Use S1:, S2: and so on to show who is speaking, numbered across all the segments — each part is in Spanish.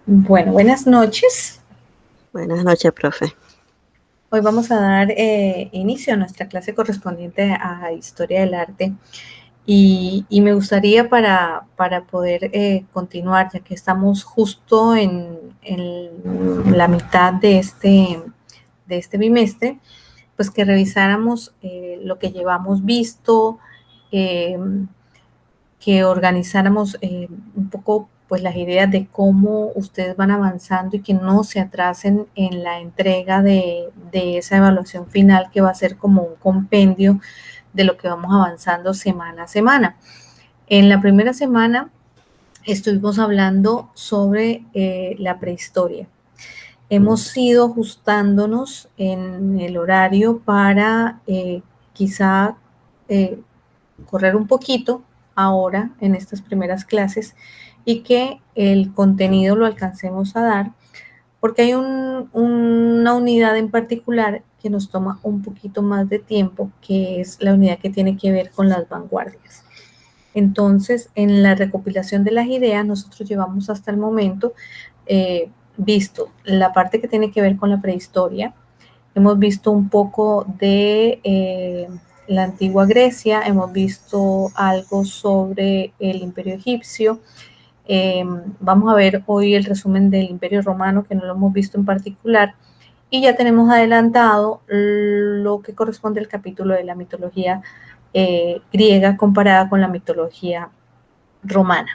S1: Bueno, buenas noches.
S2: Buenas noches, profe.
S1: Hoy vamos a dar inicio a nuestra clase correspondiente a Historia del Arte y me gustaría para poder continuar, ya que estamos justo en la mitad de este bimestre, pues que revisáramos lo que llevamos visto, eh, que organizáramos un poco pues las ideas de cómo ustedes van avanzando y que no se atrasen en la entrega de esa evaluación final que va a ser como un compendio de lo que vamos avanzando semana a semana. En la primera semana estuvimos hablando sobre la prehistoria. Hemos ido ajustándonos en el horario para quizá correr un poquito ahora en estas primeras clases y que el contenido lo alcancemos a dar, porque hay una unidad en particular que nos toma un poquito más de tiempo, que es la unidad que tiene que ver con las vanguardias. Entonces, en la recopilación de las ideas, nosotros llevamos hasta el momento visto la parte que tiene que ver con la prehistoria, hemos visto un poco de la antigua Grecia, hemos visto algo sobre el imperio egipcio, vamos a ver hoy el resumen del imperio romano, que no lo hemos visto en particular, y ya tenemos adelantado lo que corresponde al capítulo de la mitología griega comparada con la mitología romana.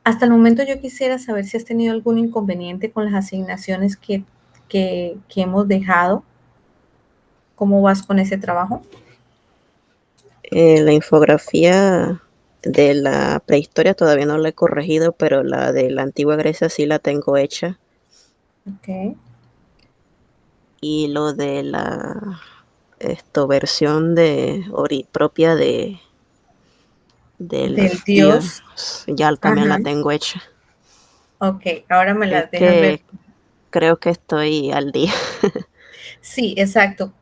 S1: Hasta el momento yo quisiera saber si has tenido algún inconveniente con las asignaciones que hemos dejado. ¿Cómo vas con ese trabajo?
S2: La infografía de la prehistoria todavía no la he corregido, pero la de la antigua Grecia sí la tengo hecha.
S1: Ok.
S2: Y lo de la versión propia de
S1: Del
S2: los dios,
S1: dios.
S2: ya también
S1: Ajá.
S2: la tengo hecha.
S1: Ok, ahora me
S2: Así
S1: las dejas ver.
S2: que creo que estoy al día.
S1: Sí, exacto.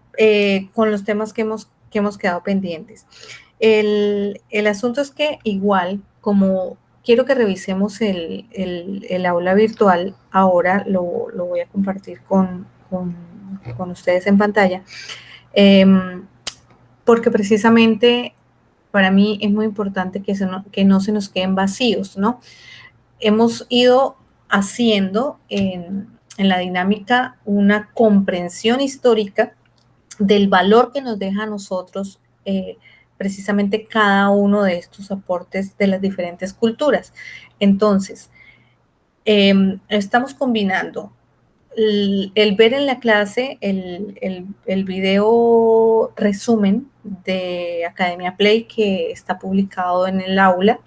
S1: Con los temas que hemos quedado pendientes. El asunto es que igual, como quiero que revisemos el aula virtual, ahora lo voy a compartir con ustedes en pantalla, eh, porque precisamente para mí es muy importante que no se nos queden vacíos, ¿no? Hemos ido haciendo en la dinámica una comprensión histórica del valor que nos deja a nosotros precisamente cada uno de estos aportes de las diferentes culturas. Entonces, estamos combinando el ver en la clase el video resumen de Academia Play que está publicado en el aula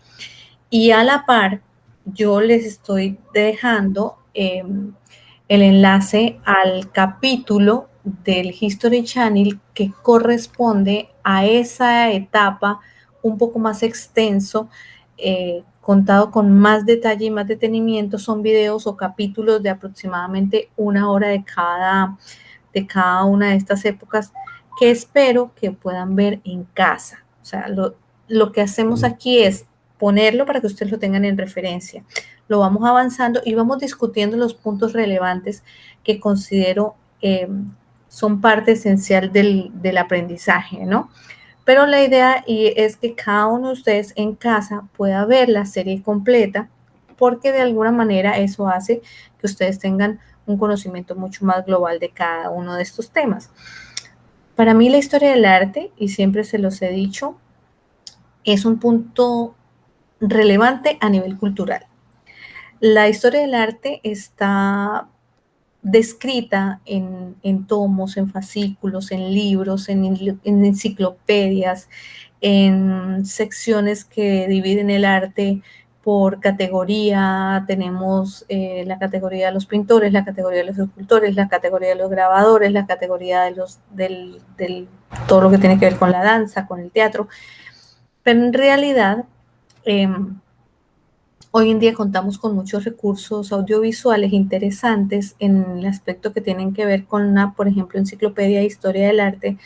S1: y a la par yo les estoy dejando el enlace al capítulo del History Channel que corresponde a esa etapa un poco más extenso, contado con más detalle y más detenimiento. Son videos o capítulos de aproximadamente una hora de cada una de estas épocas que espero que puedan ver en casa. O sea, lo que hacemos aquí es ponerlo para que ustedes lo tengan en referencia. Lo vamos avanzando y vamos discutiendo los puntos relevantes que considero son parte esencial del aprendizaje, ¿no? Pero la idea es que cada uno de ustedes en casa pueda ver la serie completa, porque de alguna manera eso hace que ustedes tengan un conocimiento mucho más global de cada uno de estos temas. Para mí la historia del arte, y siempre se los he dicho, es un punto relevante a nivel cultural. La historia del arte está descrita en tomos, en fascículos, en libros, en enciclopedias, en secciones que dividen el arte por categoría. Tenemos la categoría de los pintores, la categoría de los escultores, la categoría de los grabadores, la categoría de todo lo que tiene que ver con la danza, con el teatro. Pero en realidad, hoy en día contamos con muchos recursos audiovisuales interesantes en el aspecto que tienen que ver con una, por ejemplo, enciclopedia de historia del arte,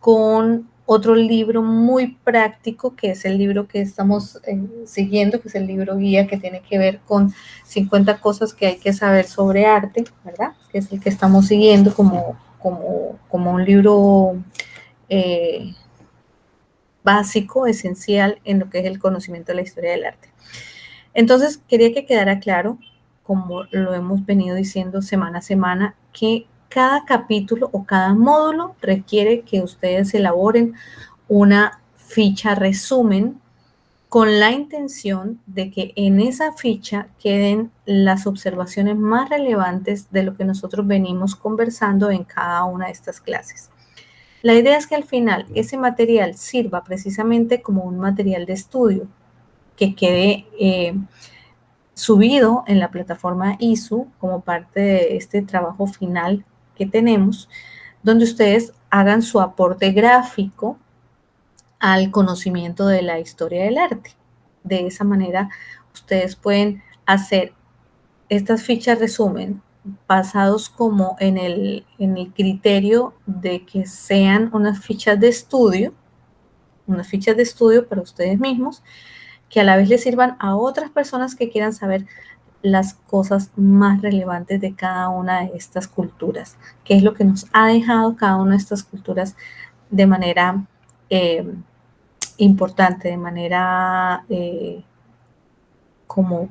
S1: con otro libro muy práctico, que es el libro que estamos siguiendo, que es el libro guía que tiene que ver con 50 cosas que hay que saber sobre arte, ¿verdad? Que es el que estamos siguiendo como un libro básico, esencial en lo que es el conocimiento de la historia del arte. Entonces, quería que quedara claro, como lo hemos venido diciendo semana a semana, que cada capítulo o cada módulo requiere que ustedes elaboren una ficha resumen con la intención de que en esa ficha queden las observaciones más relevantes de lo que nosotros venimos conversando en cada una de estas clases. La idea es que al final ese material sirva precisamente como un material de estudio que quede subido en la plataforma ISU como parte de este trabajo final que tenemos, donde ustedes hagan su aporte gráfico al conocimiento de la historia del arte. De esa manera, ustedes pueden hacer estas fichas resumen basados como en el criterio de que sean unas fichas de estudio para ustedes mismos, que a la vez les sirvan a otras personas que quieran saber las cosas más relevantes de cada una de estas culturas, qué es lo que nos ha dejado cada una de estas culturas de manera importante, de manera como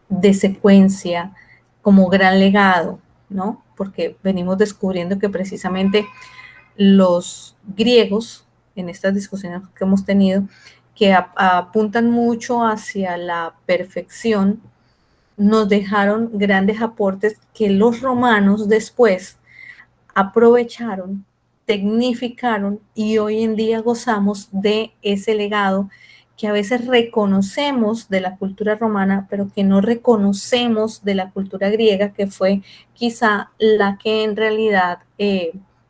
S1: de secuencia, como gran legado, ¿no? Porque venimos descubriendo que precisamente los griegos, en estas discusiones que hemos tenido, que apuntan mucho hacia la perfección, nos dejaron grandes aportes que los romanos después aprovecharon, tecnificaron y hoy en día gozamos de ese legado que a veces reconocemos de la cultura romana, pero que no reconocemos de la cultura griega, que fue quizá la que en realidad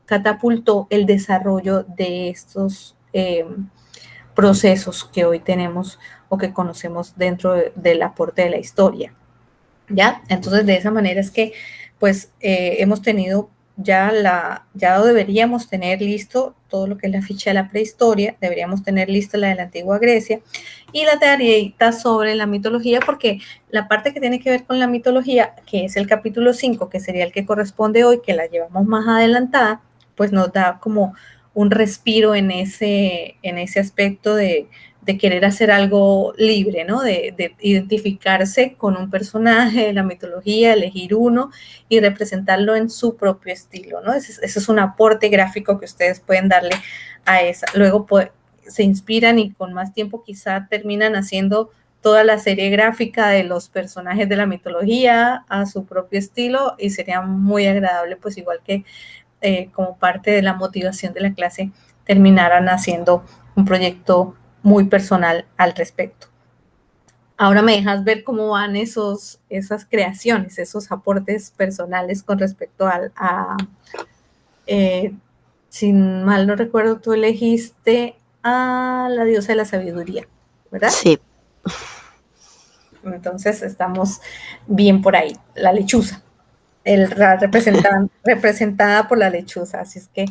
S1: catapultó el desarrollo de estos procesos que hoy tenemos o que conocemos dentro del aporte de la historia. ¿Ya? Entonces, de esa manera es que, pues, hemos tenido ya deberíamos tener listo todo lo que es la ficha de la prehistoria, deberíamos tener lista la de la antigua Grecia y la tareita sobre la mitología, porque la parte que tiene que ver con la mitología, que es el capítulo 5, que sería el que corresponde hoy, que la llevamos más adelantada, pues nos da como un respiro en ese aspecto de querer hacer algo libre, ¿no? De identificarse con un personaje de la mitología, elegir uno y representarlo en su propio estilo, ¿no? Ese es un aporte gráfico que ustedes pueden darle a esa. Luego se inspiran y con más tiempo quizá terminan haciendo toda la serie gráfica de los personajes de la mitología a su propio estilo y sería muy agradable, pues igual que como parte de la motivación de la clase, terminaran haciendo un proyecto muy personal al respecto. Ahora me dejas ver cómo van esas creaciones, esos aportes personales con respecto si mal no recuerdo, tú elegiste a la diosa de la sabiduría, ¿verdad?
S2: Sí.
S1: Entonces estamos bien por ahí, la lechuza, representada por la lechuza, así es que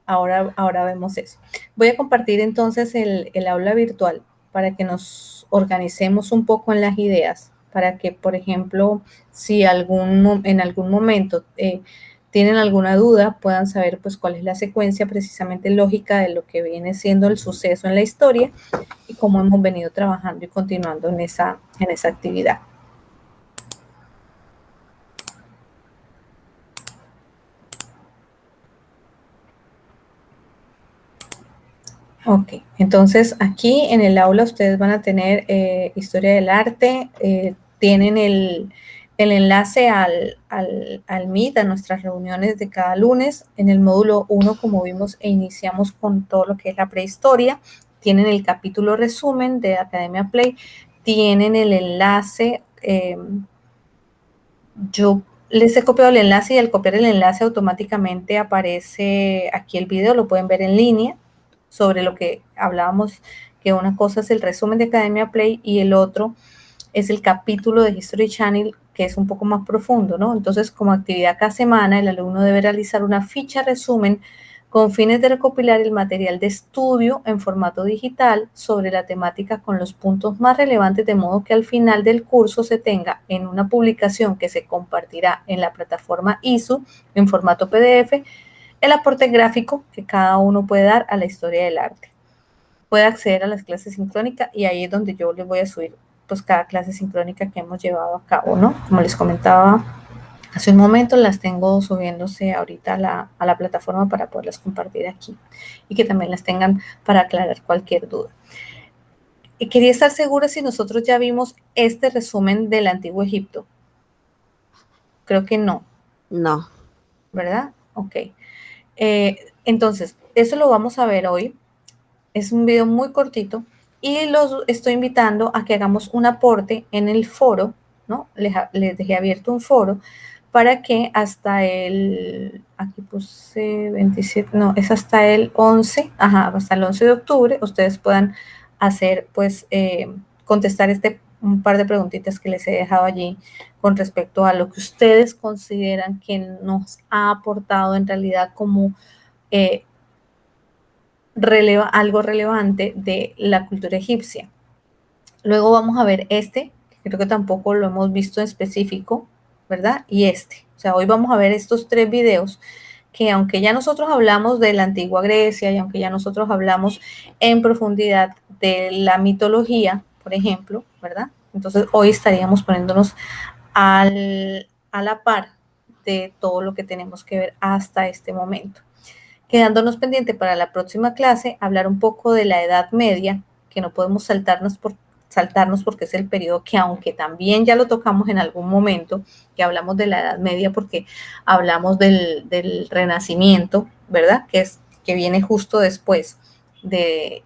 S1: ahora vemos eso. Voy a compartir entonces el aula virtual para que nos organicemos un poco en las ideas, para que, por ejemplo, si en algún momento tienen alguna duda, puedan saber pues cuál es la secuencia precisamente lógica de lo que viene siendo el suceso en la historia y cómo hemos venido trabajando y continuando en esa actividad. Ok, entonces aquí en el aula ustedes van a tener historia del arte, tienen el enlace al Meet, a nuestras reuniones de cada lunes. En el módulo 1, como vimos, iniciamos con todo lo que es la prehistoria. Tienen el capítulo resumen de Academia Play, tienen el enlace, yo les he copiado el enlace y al copiar el enlace automáticamente aparece aquí el video, lo pueden ver en línea, sobre lo que hablábamos, que una cosa es el resumen de Academia Play y el otro es el capítulo de History Channel, que es un poco más profundo, ¿no? Entonces, como actividad cada semana, el alumno debe realizar una ficha resumen con fines de recopilar el material de estudio en formato digital sobre la temática con los puntos más relevantes, de modo que al final del curso se tenga en una publicación que se compartirá en la plataforma ISU en formato PDF el aporte gráfico que cada uno puede dar a la historia del arte. Puede acceder a las clases sincrónicas y ahí es donde yo les voy a subir pues cada clase sincrónica que hemos llevado a cabo, ¿no? Como les comentaba hace un momento, las tengo subiéndose ahorita a la plataforma para poderlas compartir aquí y que también las tengan para aclarar cualquier duda. Y quería estar segura si nosotros ya vimos este resumen del Antiguo Egipto. Creo que no.
S2: No.
S1: ¿Verdad? Ok. Entonces, eso lo vamos a ver hoy. Es un video muy cortito y los estoy invitando a que hagamos un aporte en el foro, ¿no? Les dejé abierto un foro para que hasta el, aquí puse 27, no, es hasta el 11, hasta el 11 de octubre, ustedes puedan hacer, pues, contestar un par de preguntitas que les he dejado allí con respecto a lo que ustedes consideran que nos ha aportado en realidad como algo relevante de la cultura egipcia. Luego vamos a ver que creo que tampoco lo hemos visto en específico, ¿verdad? Y o sea, hoy vamos a ver estos 3 videos que aunque ya nosotros hablamos de la antigua Grecia y aunque ya nosotros hablamos en profundidad de la mitología, por ejemplo, ¿verdad? Entonces hoy estaríamos poniéndonos a la par de todo lo que tenemos que ver hasta este momento. Quedándonos pendiente para la próxima clase, hablar un poco de la Edad Media, que no podemos saltarnos porque es el periodo que, aunque también ya lo tocamos en algún momento, que hablamos de la Edad Media porque hablamos del Renacimiento, ¿verdad? Que viene justo después del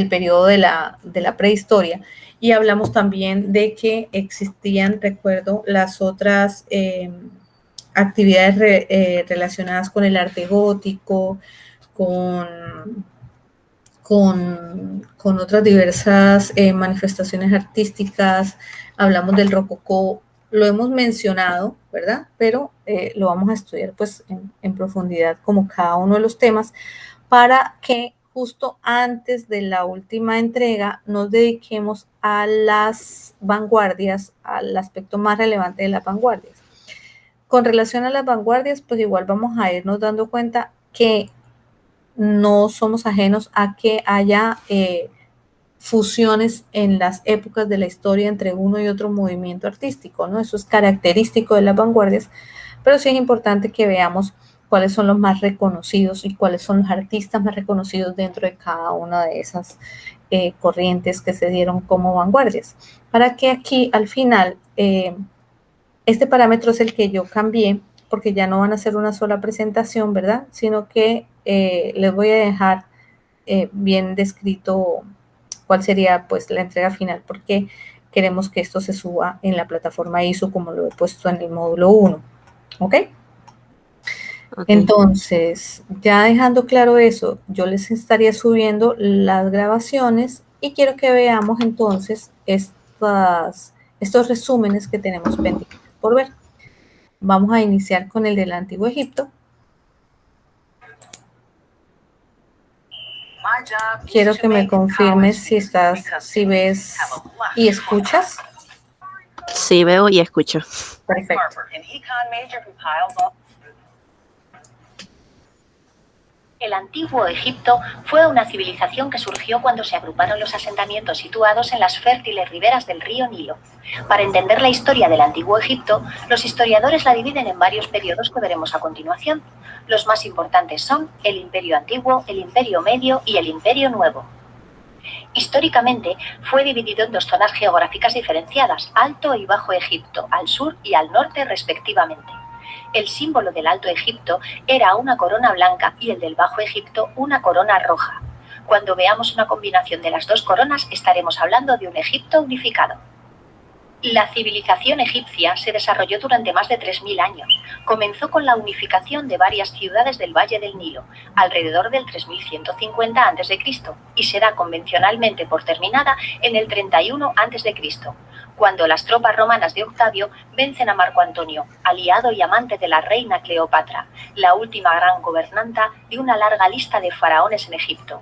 S1: periodo de la prehistoria. Y hablamos también de que existían, recuerdo, las otras actividades relacionadas con el arte gótico, con otras diversas manifestaciones artísticas, hablamos del rococó, lo hemos mencionado, ¿verdad? Pero lo vamos a estudiar pues en profundidad como cada uno de los temas para que justo antes de la última entrega nos dediquemos a las vanguardias, al aspecto más relevante de las vanguardias. Con relación a las vanguardias, pues igual vamos a irnos dando cuenta que no somos ajenos a que haya fusiones en las épocas de la historia entre uno y otro movimiento artístico, ¿no? Eso es característico de las vanguardias, pero sí es importante que veamos cuáles son los más reconocidos y cuáles son los artistas más reconocidos dentro de cada una de esas corrientes que se dieron como vanguardias. Para que aquí al final este parámetro es el que yo cambié porque ya no van a ser una sola presentación, ¿verdad? Sino que les voy a dejar bien descrito cuál sería pues la entrega final, porque queremos que esto se suba en la plataforma ISO como lo he puesto en el módulo 1, ¿ok? Entonces, ya dejando claro eso, yo les estaría subiendo las grabaciones y quiero que veamos entonces estos resúmenes que tenemos pendientes por ver. Vamos a iniciar con el del Antiguo Egipto. Quiero que me confirmes si ves y escuchas.
S2: Sí, veo y escucho.
S1: Perfecto.
S3: El Antiguo Egipto fue una civilización que surgió cuando se agruparon los asentamientos situados en las fértiles riberas del río Nilo. Para entender la historia del Antiguo Egipto, los historiadores la dividen en varios periodos que veremos a continuación. Los más importantes son el Imperio Antiguo, el Imperio Medio y el Imperio Nuevo. Históricamente, fue dividido en 2 zonas geográficas diferenciadas, Alto y Bajo Egipto, al sur y al norte respectivamente. El símbolo del Alto Egipto era una corona blanca y el del Bajo Egipto una corona roja. Cuando veamos una combinación de las 2 coronas, estaremos hablando de un Egipto unificado. La civilización egipcia se desarrolló durante más de 3000 años. Comenzó con la unificación de varias ciudades del Valle del Nilo, alrededor del 3150 a.C., y será convencionalmente por terminada en el 31 a.C. cuando las tropas romanas de Octavio vencen a Marco Antonio, aliado y amante de la reina Cleopatra, la última gran gobernanta de una larga lista de faraones en Egipto.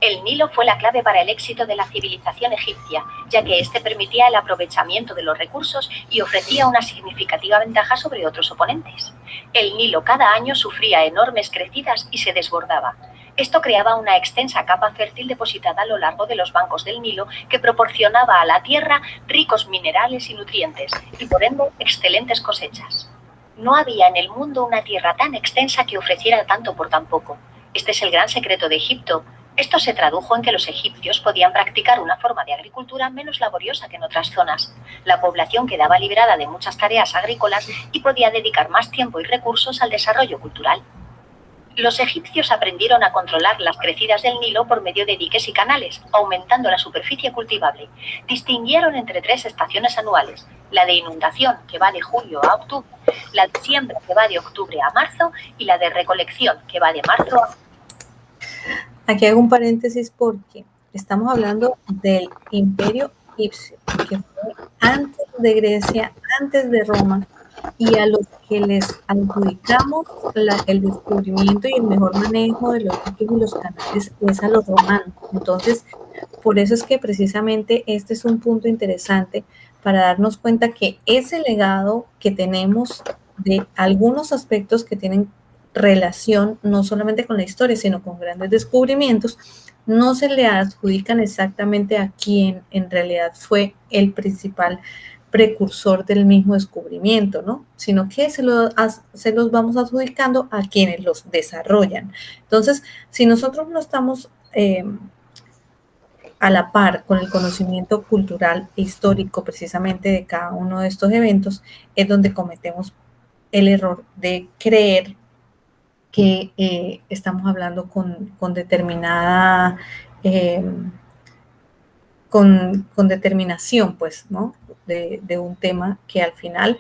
S3: El Nilo fue la clave para el éxito de la civilización egipcia, ya que este permitía el aprovechamiento de los recursos y ofrecía una significativa ventaja sobre otros oponentes. El Nilo cada año sufría enormes crecidas y se desbordaba. Esto creaba una extensa capa fértil depositada a lo largo de los bancos del Nilo que proporcionaba a la tierra ricos minerales y nutrientes, y por ende excelentes cosechas. No había en el mundo una tierra tan extensa que ofreciera tanto por tan poco. Este es el gran secreto de Egipto. Esto se tradujo en que los egipcios podían practicar una forma de agricultura menos laboriosa que en otras zonas. La población quedaba liberada de muchas tareas agrícolas y podía dedicar más tiempo y recursos al desarrollo cultural. Los egipcios aprendieron a controlar las crecidas del Nilo por medio de diques y canales, aumentando la superficie cultivable. Distinguieron entre 3 estaciones anuales: la de inundación, que va de julio a octubre, la de siembra, que va de octubre a marzo, y la de recolección, que va de marzo a...
S1: Aquí hago un paréntesis porque estamos hablando del Imperio Egipcio, que fue antes de Grecia, antes de Roma, y a los que les adjudicamos el descubrimiento y el mejor manejo de los diques y los canales es a los romanos. Entonces, por eso es que precisamente este es un punto interesante para darnos cuenta que ese legado que tenemos de algunos aspectos que tienen relación no solamente con la historia, sino con grandes descubrimientos, no se le adjudican exactamente a quien en realidad fue el principal precursor del mismo descubrimiento, ¿no? Sino que se los vamos adjudicando a quienes los desarrollan. Entonces, si nosotros no estamos a la par con el conocimiento cultural e histórico precisamente de cada uno de estos eventos, es donde cometemos el error de creer que estamos hablando con determinada, con determinación, pues, ¿no? De un tema que al final,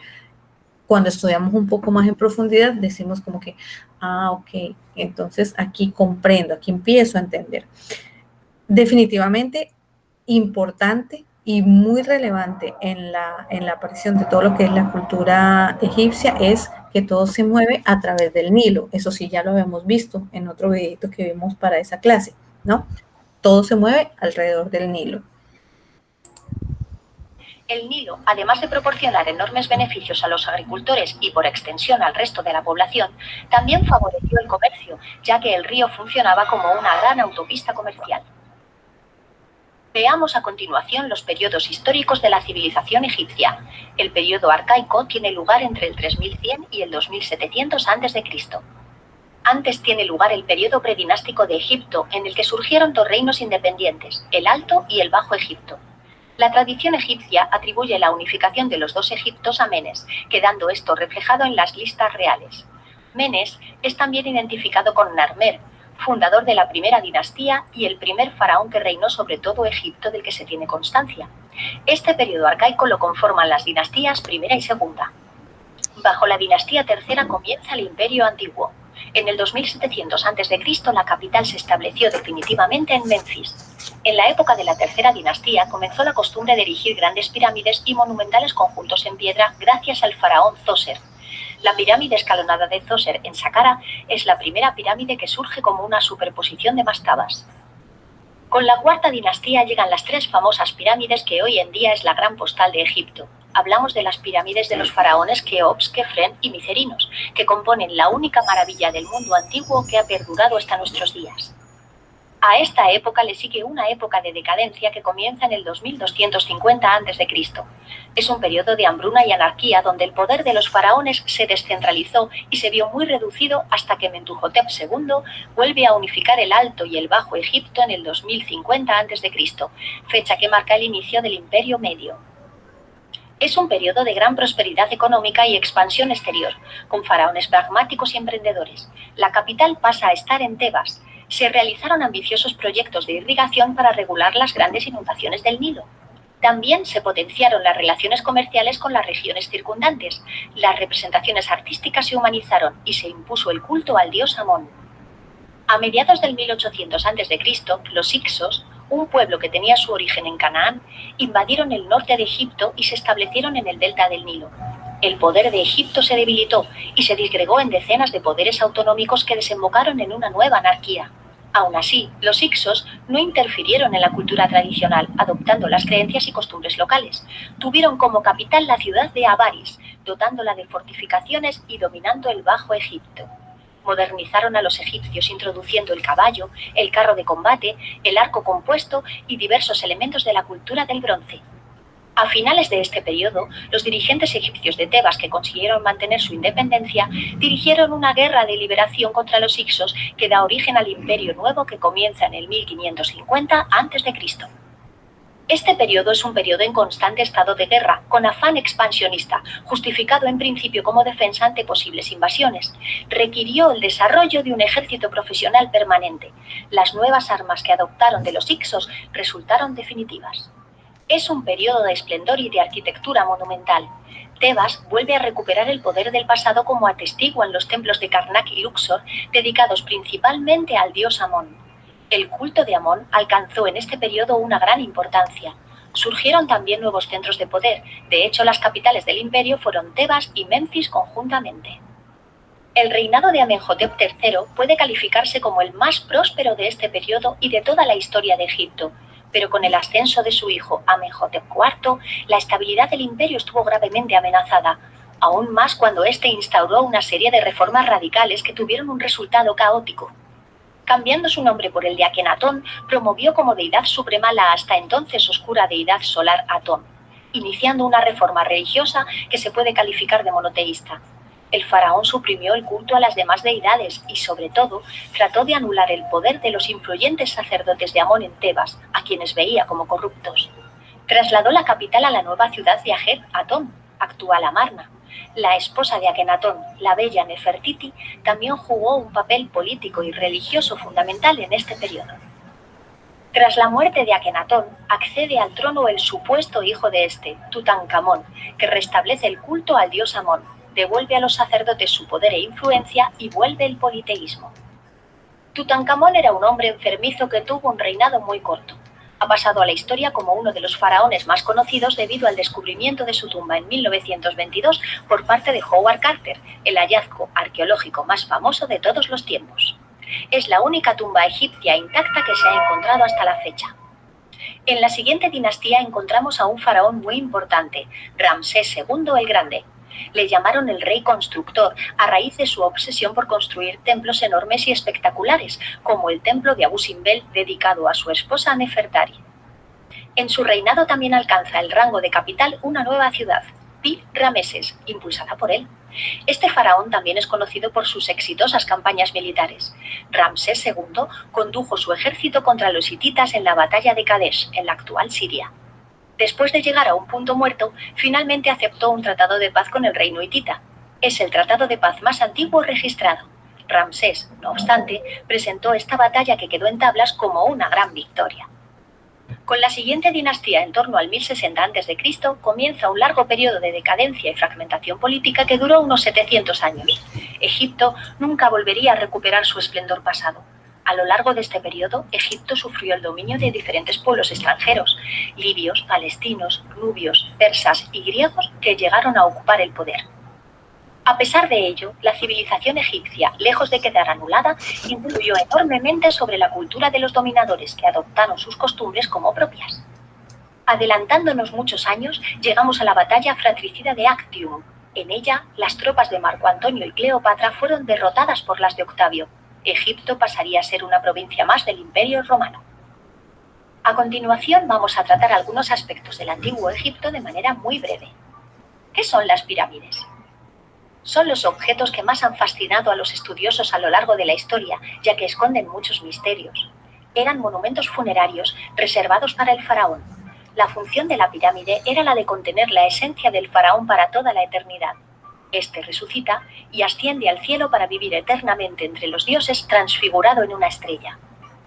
S1: cuando estudiamos un poco más en profundidad, decimos como que, ok, entonces aquí comprendo, aquí empiezo a entender. Definitivamente importante y muy relevante en la aparición de todo lo que es la cultura egipcia es que todo se mueve a través del Nilo. Eso sí, ya lo habíamos visto en otro videito que vimos para esa clase, ¿no? Todo se mueve alrededor del Nilo.
S3: El Nilo, además de proporcionar enormes beneficios a los agricultores y por extensión al resto de la población, también favoreció el comercio, ya que el río funcionaba como una gran autopista comercial. Veamos a continuación los periodos históricos de la civilización egipcia. El periodo arcaico tiene lugar entre el 3100 y el 2700 a.C. Antes tiene lugar el periodo predinástico de Egipto, en el que surgieron 2 reinos independientes, el Alto y el Bajo Egipto. La tradición egipcia atribuye la unificación de los 2 Egiptos a Menes, quedando esto reflejado en las listas reales. Menes es también identificado con Narmer, fundador de la primera dinastía y el primer faraón que reinó sobre todo Egipto del que se tiene constancia. Este periodo arcaico lo conforman las dinastías primera y segunda. Bajo la dinastía tercera comienza el Imperio Antiguo. En el 2700 a.C. la capital se estableció definitivamente en Menfis. En la época de la tercera dinastía comenzó la costumbre de erigir grandes pirámides y monumentales conjuntos en piedra gracias al faraón Zoser. La pirámide escalonada de Zoser en Saqqara es la primera pirámide que surge como una superposición de mastabas. Con la cuarta dinastía llegan las 3 famosas pirámides que hoy en día es la gran postal de Egipto. Hablamos de las pirámides de los faraones Keops, Kefren y Micerinos, que componen la única maravilla del mundo antiguo que ha perdurado hasta nuestros días. A esta época le sigue una época de decadencia que comienza en el 2250 a.C. Es un periodo de hambruna y anarquía donde el poder de los faraones se descentralizó y se vio muy reducido hasta que Mentuhotep II vuelve a unificar el Alto y el Bajo Egipto en el 2050 a.C., fecha que marca el inicio del Imperio Medio. Es un periodo de gran prosperidad económica y expansión exterior, con faraones pragmáticos y emprendedores. La capital pasa a estar en Tebas. Se realizaron ambiciosos proyectos de irrigación para regular las grandes inundaciones del Nilo. También se potenciaron las relaciones comerciales con las regiones circundantes. Las representaciones artísticas se humanizaron y se impuso el culto al dios Amón. A mediados del 1800 a.C., los Hicsos, un pueblo que tenía su origen en Canaán, invadieron el norte de Egipto y se establecieron en el delta del Nilo. El poder de Egipto se debilitó y se disgregó en decenas de poderes autonómicos que desembocaron en una nueva anarquía. Aún así, los hicsos no interfirieron en la cultura tradicional, adoptando las creencias y costumbres locales. Tuvieron como capital la ciudad de Avaris, dotándola de fortificaciones y dominando el Bajo Egipto. Modernizaron a los egipcios introduciendo el caballo, el carro de combate, el arco compuesto y diversos elementos de la cultura del bronce. A finales de este periodo, los dirigentes egipcios de Tebas que consiguieron mantener su independencia dirigieron una guerra de liberación contra los hicsos que da origen al Imperio Nuevo que comienza en el 1550 a.C. Este periodo es un periodo en constante estado de guerra, con afán expansionista, justificado en principio como defensa ante posibles invasiones. Requirió el desarrollo de un ejército profesional permanente. Las nuevas armas que adoptaron de los hicsos resultaron definitivas. Es un periodo de esplendor y de arquitectura monumental. Tebas vuelve a recuperar el poder del pasado como atestiguan los templos de Karnak y Luxor, dedicados principalmente al dios Amón. El culto de Amón alcanzó en este periodo una gran importancia. Surgieron también nuevos centros de poder. De hecho, las capitales del imperio fueron Tebas y Menfis conjuntamente. El reinado de Amenhotep III puede calificarse como el más próspero de este periodo y de toda la historia de Egipto. Pero con el ascenso de su hijo Amenhotep IV, la estabilidad del imperio estuvo gravemente amenazada, aún más cuando éste instauró una serie de reformas radicales que tuvieron un resultado caótico. Cambiando su nombre por el de Akenatón, promovió como deidad suprema la hasta entonces oscura deidad solar Atón, iniciando una reforma religiosa que se puede calificar de monoteísta. El faraón suprimió el culto a las demás deidades y, sobre todo, trató de anular el poder de los influyentes sacerdotes de Amón en Tebas, a quienes veía como corruptos. Trasladó la capital a la nueva ciudad de Ajet Atón, actual Amarna. La esposa de Akenatón, la bella Nefertiti, también jugó un papel político y religioso fundamental en este periodo. Tras la muerte de Akenatón, accede al trono el supuesto hijo de este, Tutankamón, que restablece el culto al dios Amón, devuelve a los sacerdotes su poder e influencia y vuelve el politeísmo. Tutankamón era un hombre enfermizo que tuvo un reinado muy corto. Ha pasado a la historia como uno de los faraones más conocidos debido al descubrimiento de su tumba en 1922 por parte de Howard Carter, el hallazgo arqueológico más famoso de todos los tiempos. Es la única tumba egipcia intacta que se ha encontrado hasta la fecha. En la siguiente dinastía encontramos a un faraón muy importante, Ramsés II el Grande. Le llamaron el rey constructor a raíz de su obsesión por construir templos enormes y espectaculares, como el templo de Abu Simbel dedicado a su esposa Nefertari. En su reinado también alcanza el rango de capital una nueva ciudad, Pi Rameses, impulsada por él. Este faraón también es conocido por sus exitosas campañas militares. Ramsés II condujo su ejército contra los hititas en la batalla de Kadesh, en la actual Siria. Después de llegar a un punto muerto, finalmente aceptó un tratado de paz con el reino hitita. Es el tratado de paz más antiguo registrado. Ramsés, no obstante, presentó esta batalla que quedó en tablas como una gran victoria. Con la siguiente dinastía en torno al 1060 a.C., comienza un largo periodo de decadencia y fragmentación política que duró unos 700 años. Egipto nunca volvería a recuperar su esplendor pasado. A lo largo de este periodo, Egipto sufrió el dominio de diferentes pueblos extranjeros, libios, palestinos, nubios, persas y griegos que llegaron a ocupar el poder. A pesar de ello, la civilización egipcia, lejos de quedar anulada, influyó enormemente sobre la cultura de los dominadores que adoptaron sus costumbres como propias. Adelantándonos muchos años, llegamos a la batalla fratricida de Actium. En ella, las tropas de Marco Antonio y Cleopatra fueron derrotadas por las de Octavio. Egipto pasaría a ser una provincia más del Imperio Romano. A continuación vamos a tratar algunos aspectos del antiguo Egipto de manera muy breve. ¿Qué son las pirámides? Son los objetos que más han fascinado a los estudiosos a lo largo de la historia, ya que esconden muchos misterios. Eran monumentos funerarios reservados para el faraón. La función de la pirámide era la de contener la esencia del faraón para toda la eternidad. Este resucita y asciende al cielo para vivir eternamente entre los dioses transfigurado en una estrella.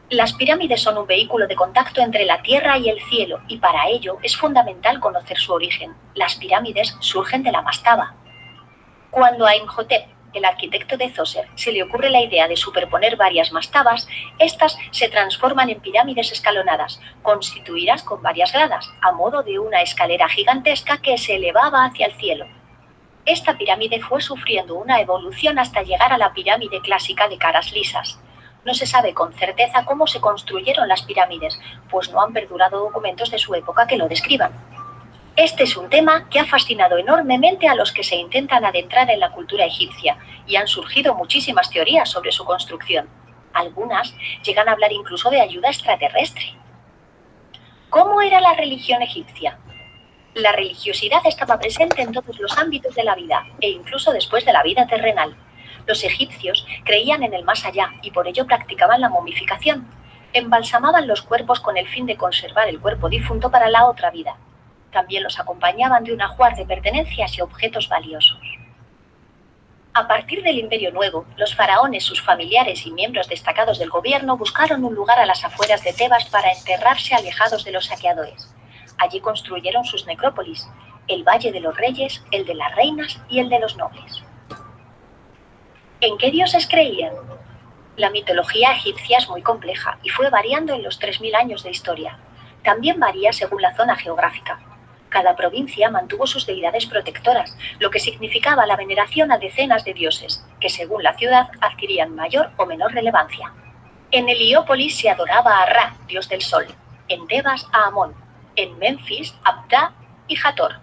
S3: Las pirámides son un vehículo de contacto entre la tierra y el cielo y para ello es fundamental conocer su origen. Las pirámides surgen de la mastaba. Cuando Amenhotep el arquitecto de Zoser, se le ocurre la idea de superponer varias mastabas, estas se transforman en pirámides escalonadas, constituidas con varias gradas, a modo de una escalera gigantesca que se elevaba hacia el cielo. Esta pirámide fue sufriendo una evolución hasta llegar a la pirámide clásica de caras lisas. No se sabe con certeza cómo se construyeron las pirámides, pues no han perdurado documentos de su época que lo describan. Este es un tema que ha fascinado enormemente a los que se intentan adentrar en la cultura egipcia y han surgido muchísimas teorías sobre su construcción. Algunas llegan a hablar incluso de ayuda extraterrestre. ¿Cómo era la religión egipcia? La religiosidad estaba presente en todos los ámbitos de la vida e incluso después de la vida terrenal. Los egipcios creían en el más allá y por ello practicaban la momificación. Embalsamaban los cuerpos con el fin de conservar el cuerpo difunto para la otra vida. También los acompañaban de un ajuar de pertenencias y objetos valiosos. A partir del Imperio Nuevo, los faraones, sus familiares y miembros destacados del gobierno buscaron un lugar a las afueras de Tebas para enterrarse alejados de los saqueadores. Allí construyeron sus necrópolis, el Valle de los Reyes, el de las Reinas y el de los Nobles. ¿En qué dioses creían? La mitología egipcia es muy compleja y fue variando en los 3000 años de historia. También varía según la zona geográfica. Cada provincia mantuvo sus deidades protectoras, lo que significaba la veneración a decenas de dioses, que según la ciudad adquirían mayor o menor relevancia. En Heliópolis se adoraba a Ra, dios del sol, en Tebas a Amón, en Memphis a Ptah y Hathor.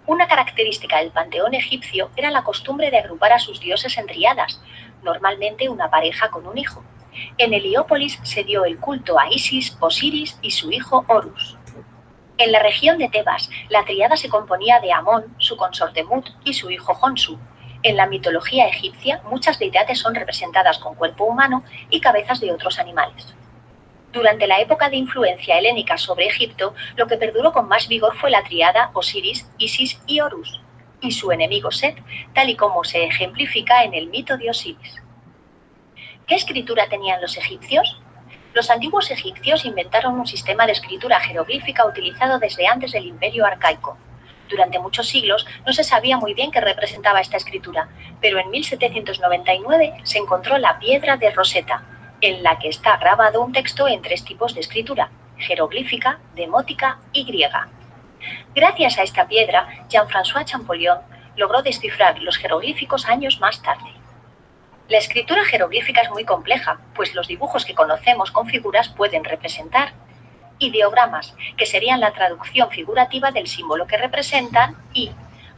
S3: Una característica del panteón egipcio era la costumbre de agrupar a sus dioses en tríadas, normalmente una pareja con un hijo. En Heliópolis se dio el culto a Isis, Osiris y su hijo Horus. En la región de Tebas, la tríada se componía de Amón, su consorte Mut y su hijo Honsu. En la mitología egipcia, muchas deidades son representadas con cuerpo humano y cabezas de otros animales. Durante la época de influencia helénica sobre Egipto, lo que perduró con más vigor fue la tríada Osiris, Isis y Horus, y su enemigo Set, tal y como se ejemplifica en el mito de Osiris. ¿Qué escritura tenían los egipcios? Los antiguos egipcios inventaron un sistema de escritura jeroglífica utilizado desde antes del Imperio Arcaico. Durante muchos siglos no se sabía muy bien qué representaba esta escritura, pero en 1799 se encontró la piedra de Rosetta, en la que está grabado un texto en 3 tipos de escritura: jeroglífica, demótica y griega. Gracias a esta piedra, Jean-François Champollion logró descifrar los jeroglíficos años más tarde. La escritura jeroglífica es muy compleja, pues los dibujos que conocemos con figuras pueden representar ideogramas, que serían la traducción figurativa del símbolo que representan, y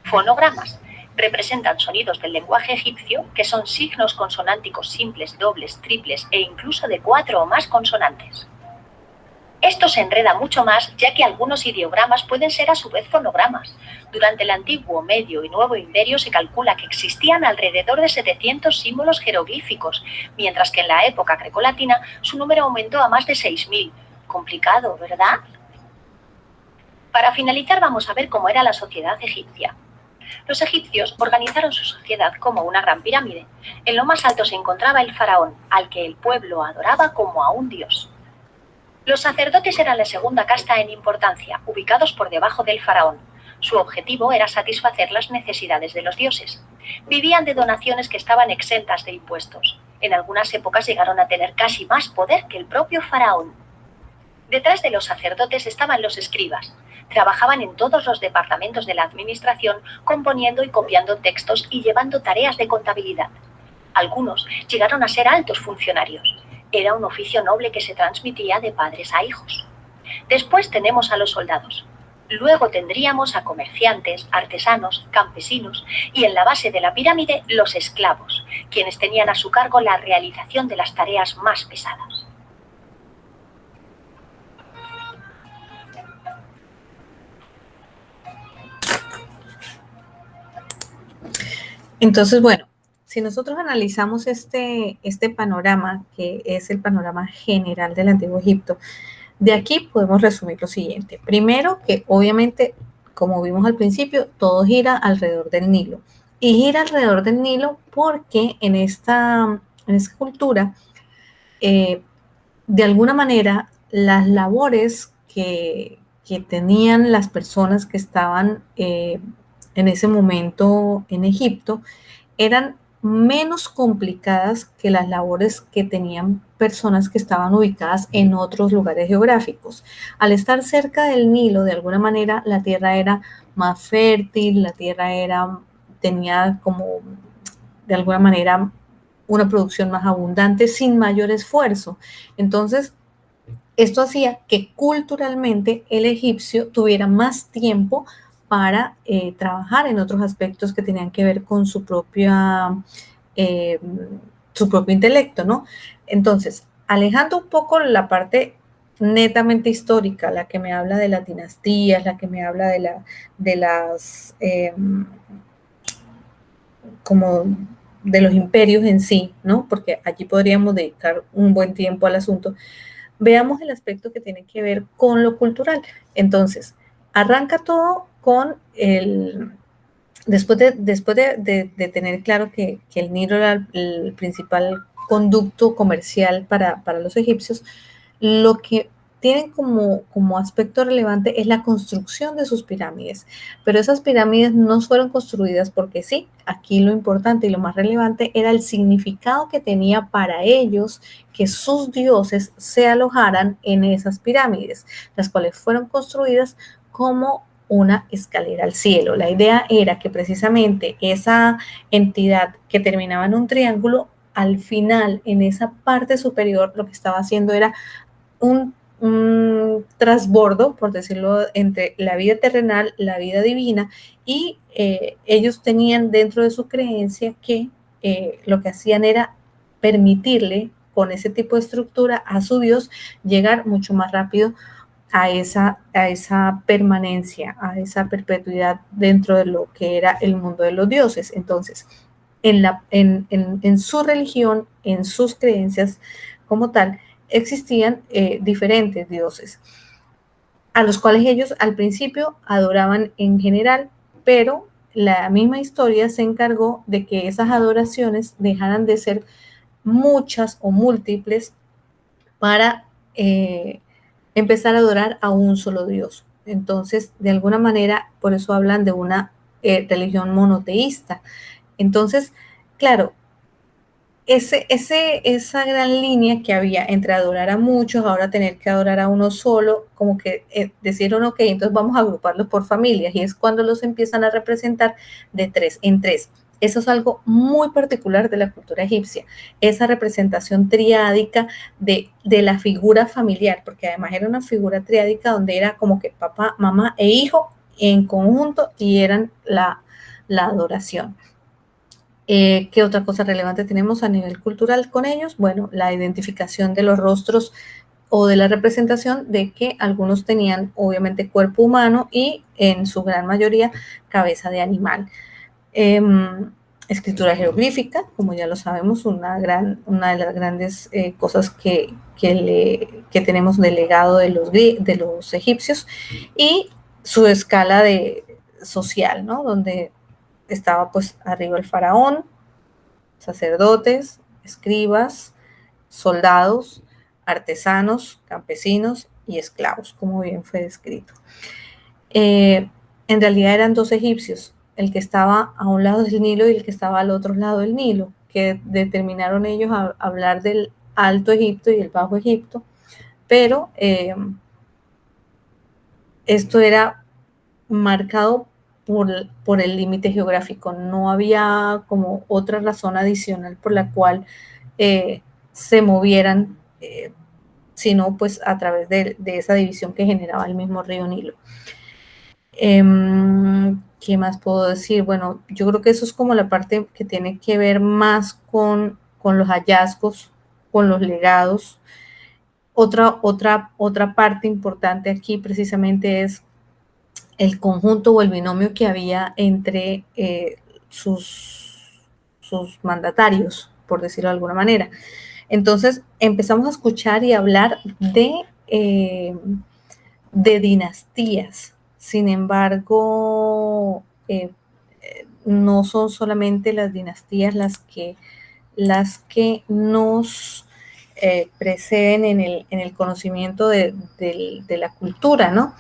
S3: fonogramas, representan sonidos del lenguaje egipcio, que son signos consonánticos simples, dobles, triples e incluso de 4 o más consonantes. Esto se enreda mucho más, ya que algunos ideogramas pueden ser a su vez fonogramas. Durante el antiguo, medio y nuevo imperio se calcula que existían alrededor de 700 símbolos jeroglíficos, mientras que en la época grecolatina su número aumentó a más de 6000. Complicado, ¿verdad? Para finalizar, vamos a ver cómo era la sociedad egipcia. Los egipcios organizaron su sociedad como una gran pirámide. En lo más alto se encontraba el faraón, al que el pueblo adoraba como a un dios. Los sacerdotes eran la segunda casta en importancia, ubicados por debajo del faraón. Su objetivo era satisfacer las necesidades de los dioses. Vivían de donaciones que estaban exentas de impuestos. En algunas épocas llegaron a tener casi más poder que el propio faraón. Detrás de los sacerdotes estaban los escribas. Trabajaban en todos los departamentos de la administración, componiendo y copiando textos y llevando tareas de contabilidad. Algunos llegaron a ser altos funcionarios. Era un oficio noble que se transmitía de padres a hijos. Después tenemos a los soldados. Luego tendríamos a comerciantes, artesanos, campesinos y en la base de la pirámide los esclavos, quienes tenían a su cargo la realización de las tareas más pesadas.
S1: Entonces, bueno, si nosotros analizamos este panorama, que es el panorama general del Antiguo Egipto, de aquí podemos resumir lo siguiente. Primero, que obviamente, como vimos al principio, todo gira alrededor del Nilo. Y gira alrededor del Nilo porque en esta cultura, de alguna manera, las labores que tenían las personas que estaban en ese momento en Egipto eran menos complicadas que las labores que tenían personas que estaban ubicadas en otros lugares geográficos. Al estar cerca del Nilo, de alguna manera, la tierra era más fértil, la tierra tenía como, de alguna manera, una producción más abundante sin mayor esfuerzo. Entonces, esto hacía que culturalmente el egipcio tuviera más tiempo para trabajar en otros aspectos que tenían que ver con su propio intelecto, ¿no? Entonces, alejando un poco la parte netamente histórica, la que me habla de las dinastías, la que me habla de las como de los imperios en sí, ¿no? Porque allí podríamos dedicar un buen tiempo al asunto. Veamos el aspecto que tiene que ver con lo cultural. Entonces, arranca todo con después de tener claro que el Nilo era el principal conducto comercial para los egipcios, lo que tienen como aspecto relevante es la construcción de sus pirámides. Pero esas pirámides no fueron construidas porque sí. Aquí lo importante y lo más relevante era el significado que tenía para ellos que sus dioses se alojaran en esas pirámides, las cuales fueron construidas como una escalera al cielo. La idea era que precisamente esa entidad que terminaba en un triángulo, al final, en esa parte superior, lo que estaba haciendo era un trasbordo, por decirlo, entre la vida terrenal, la vida divina, y ellos tenían dentro de su creencia que lo que hacían era permitirle, con ese tipo de estructura, a su Dios llegar mucho más rápido a esa permanencia, a esa perpetuidad dentro de lo que era el mundo de los dioses. Entonces, en su religión, en sus creencias como tal, existían diferentes dioses, a los cuales ellos al principio adoraban en general, pero la misma historia se encargó de que esas adoraciones dejaran de ser muchas o múltiples para empezar a adorar a un solo Dios. Entonces, de alguna manera, por eso hablan de una religión monoteísta. Entonces, claro, esa gran línea que había entre adorar a muchos, ahora tener que adorar a uno solo, como que decidieron, ok, entonces vamos a agruparlos por familias, y es cuando los empiezan a representar de 3 en 3. Eso es algo muy particular de la cultura egipcia, esa representación triádica de la figura familiar, porque además era una figura triádica donde era como que papá, mamá e hijo en conjunto y eran la adoración. ¿Qué otra cosa relevante tenemos a nivel cultural con ellos? Bueno, la identificación de los rostros o de la representación de que algunos tenían obviamente cuerpo humano y en su gran mayoría cabeza de animal. Escritura jeroglífica, como ya lo sabemos, una de las grandes cosas que tenemos del legado de los egipcios, y su escala social, ¿no? Donde estaba pues arriba el faraón, sacerdotes, escribas, soldados, artesanos, campesinos y esclavos, como bien fue descrito. En realidad eran 2 egipcios, el que estaba a un lado del Nilo y el que estaba al otro lado del Nilo, que determinaron ellos a hablar del Alto Egipto y el Bajo Egipto, pero esto era marcado por el límite geográfico. No había como otra razón adicional por la cual se movieran, sino pues a través de esa división que generaba el mismo río Nilo. ¿Qué más puedo decir? Bueno, yo creo que eso es como la parte que tiene que ver más con los hallazgos, con los legados. Otra parte importante aquí precisamente es el conjunto o el binomio que había entre sus mandatarios, por decirlo de alguna manera. Entonces empezamos a escuchar y hablar de dinastías. Sin embargo, no son solamente las dinastías las que nos preceden en el conocimiento de la cultura, ¿no?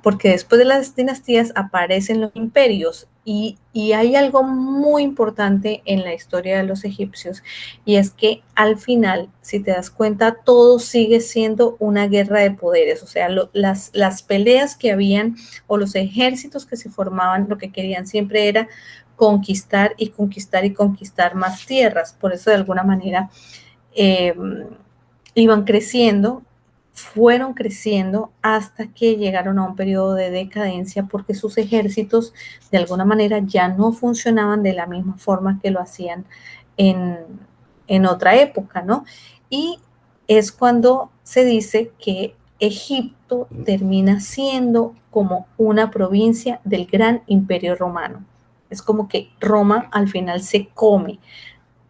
S1: porque después de las dinastías aparecen los imperios y hay algo muy importante en la historia de los egipcios y es que al final, si te das cuenta, todo sigue siendo una guerra de poderes, o sea, las peleas que habían o los ejércitos que se formaban, lo que querían siempre era conquistar y conquistar y conquistar más tierras, por eso de alguna manera eh, iban creciendo, fueron creciendo hasta que llegaron a un periodo de decadencia porque sus ejércitos de alguna manera ya no funcionaban de la misma forma que lo hacían en, en otra época, ¿no? Y es cuando se dice que Egipto termina siendo como una provincia del gran imperio romano. Es como que Roma al final se come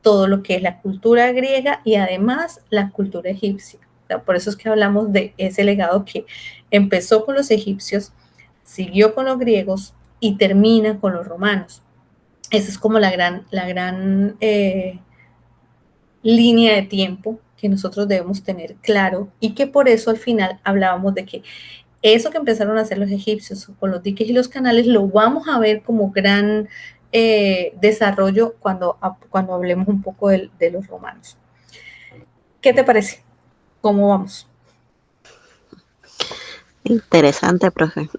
S1: todo lo que es la cultura griega y además la cultura egipcia. Por eso es que hablamos de ese legado que empezó con los egipcios, siguió con los griegos y termina con los romanos. Esa es como la gran línea de tiempo que nosotros debemos tener claro y que por eso al final hablábamos de que eso que empezaron a hacer los egipcios con los diques y los canales lo vamos a ver como gran desarrollo cuando hablemos un poco de los romanos. ¿Qué te parece? ¿Cómo vamos?
S2: Interesante, profe.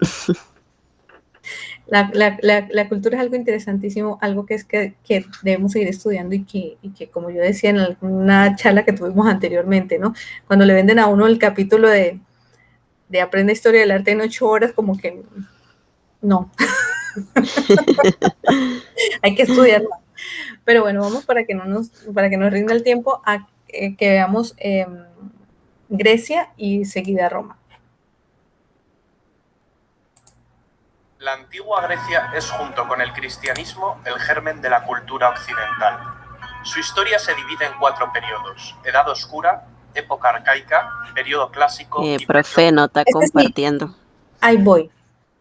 S1: La cultura es algo interesantísimo, algo que es que debemos seguir estudiando y que, como yo decía en alguna charla que tuvimos anteriormente, ¿no? Cuando le venden a uno el capítulo de Aprende Historia del Arte en 8 horas, como que no. Hay que estudiar más. Pero bueno, vamos para que nos rinda el tiempo a que veamos Grecia y seguida Roma.
S4: La antigua Grecia es, junto con el cristianismo, el germen de la cultura occidental. Su historia se divide en 4 periodos: Edad Oscura, Época Arcaica, Periodo Clásico y
S2: Profe, no está compartiendo.
S1: Sí. Ahí voy.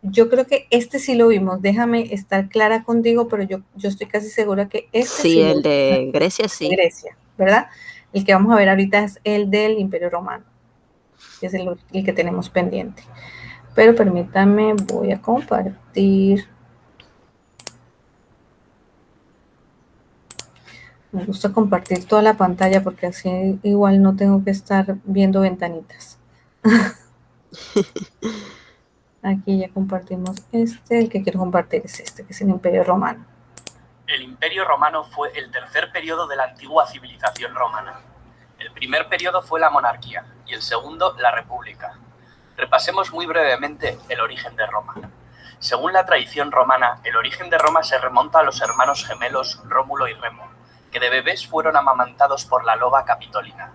S1: Yo creo que este sí lo vimos. Déjame estar clara contigo, pero yo estoy casi segura que este
S2: sí el de Grecia sí.
S1: De Grecia, ¿verdad? El que vamos a ver ahorita es el del Imperio Romano, que es el que tenemos pendiente. Pero permítame, voy a compartir. Me gusta compartir toda la pantalla porque así igual no tengo que estar viendo ventanitas. Aquí ya compartimos el que quiero compartir es este, que es el Imperio Romano.
S4: El Imperio Romano fue el tercer periodo de la antigua civilización romana. El primer periodo fue la monarquía y el segundo la república. Repasemos muy brevemente el origen de Roma. Según la tradición romana, el origen de Roma se remonta a los hermanos gemelos Rómulo y Remo, que de bebés fueron amamantados por la loba Capitolina.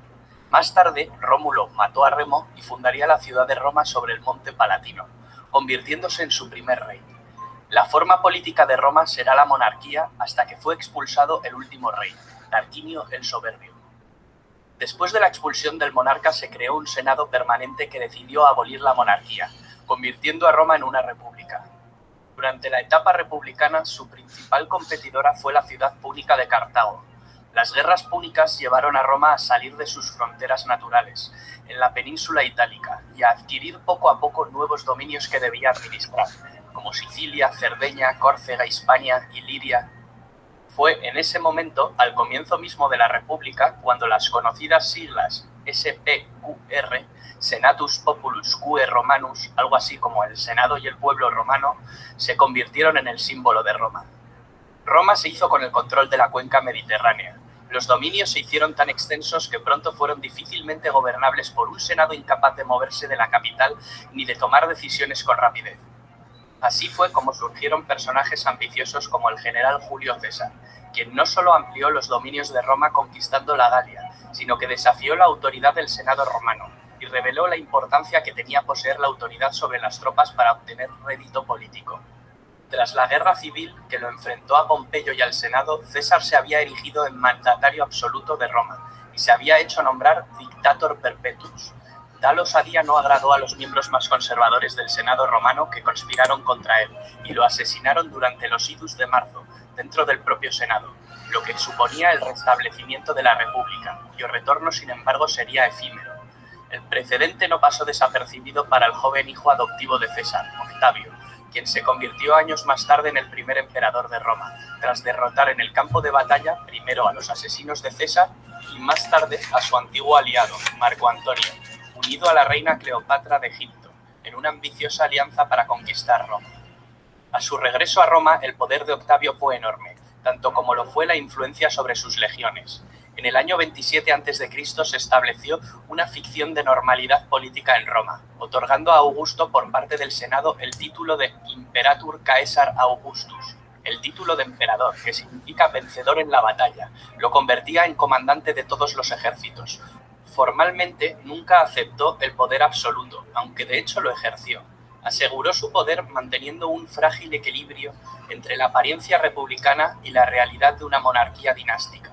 S4: Más tarde, Rómulo mató a Remo y fundaría la ciudad de Roma sobre el monte Palatino, convirtiéndose en su primer rey. La forma política de Roma será la monarquía hasta que fue expulsado el último rey, Tarquinio el Soberbio. Después de la expulsión del monarca se creó un senado permanente que decidió abolir la monarquía, convirtiendo a Roma en una república. Durante la etapa republicana, su principal competidora fue la ciudad púnica de Cartago. Las guerras púnicas llevaron a Roma a salir de sus fronteras naturales, en la península itálica, y a adquirir poco a poco nuevos dominios que debía administrar, como Sicilia, Cerdeña, Córcega, Hispania y Liria. Fue en ese momento, al comienzo mismo de la República, cuando las conocidas siglas SPQR, Senatus Populus Quae Romanus, algo así como el Senado y el pueblo romano, se convirtieron en el símbolo de Roma. Roma se hizo con el control de la cuenca mediterránea. Los dominios se hicieron tan extensos que pronto fueron difícilmente gobernables por un senado incapaz de moverse de la capital ni de tomar decisiones con rapidez. Así fue como surgieron personajes ambiciosos como el general Julio César, quien no solo amplió los dominios de Roma conquistando la Galia, sino que desafió la autoridad del Senado romano y reveló la importancia que tenía poseer la autoridad sobre las tropas para obtener rédito político. Tras la guerra civil que lo enfrentó a Pompeyo y al Senado, César se había erigido en mandatario absoluto de Roma y se había hecho nombrar Dictator Perpetuus. Tal osadía no agradó a los miembros más conservadores del Senado romano que conspiraron contra él y lo asesinaron durante los idus de marzo, dentro del propio Senado, lo que suponía el restablecimiento de la República, cuyo retorno sin embargo sería efímero. El precedente no pasó desapercibido para el joven hijo adoptivo de César, Octavio, quien se convirtió años más tarde en el primer emperador de Roma, tras derrotar en el campo de batalla primero a los asesinos de César y más tarde a su antiguo aliado, Marco Antonio, unido a la reina Cleopatra de Egipto, en una ambiciosa alianza para conquistar Roma. A su regreso a Roma, el poder de Octavio fue enorme, tanto como lo fue la influencia sobre sus legiones. En el año 27 a.C. se estableció una ficción de normalidad política en Roma, otorgando a Augusto por parte del Senado el título de Imperator Caesar Augustus. El título de emperador, que significa vencedor en la batalla, lo convertía en comandante de todos los ejércitos. Formalmente nunca aceptó el poder absoluto, aunque de hecho lo ejerció. Aseguró su poder manteniendo un frágil equilibrio entre la apariencia republicana y la realidad de una monarquía dinástica.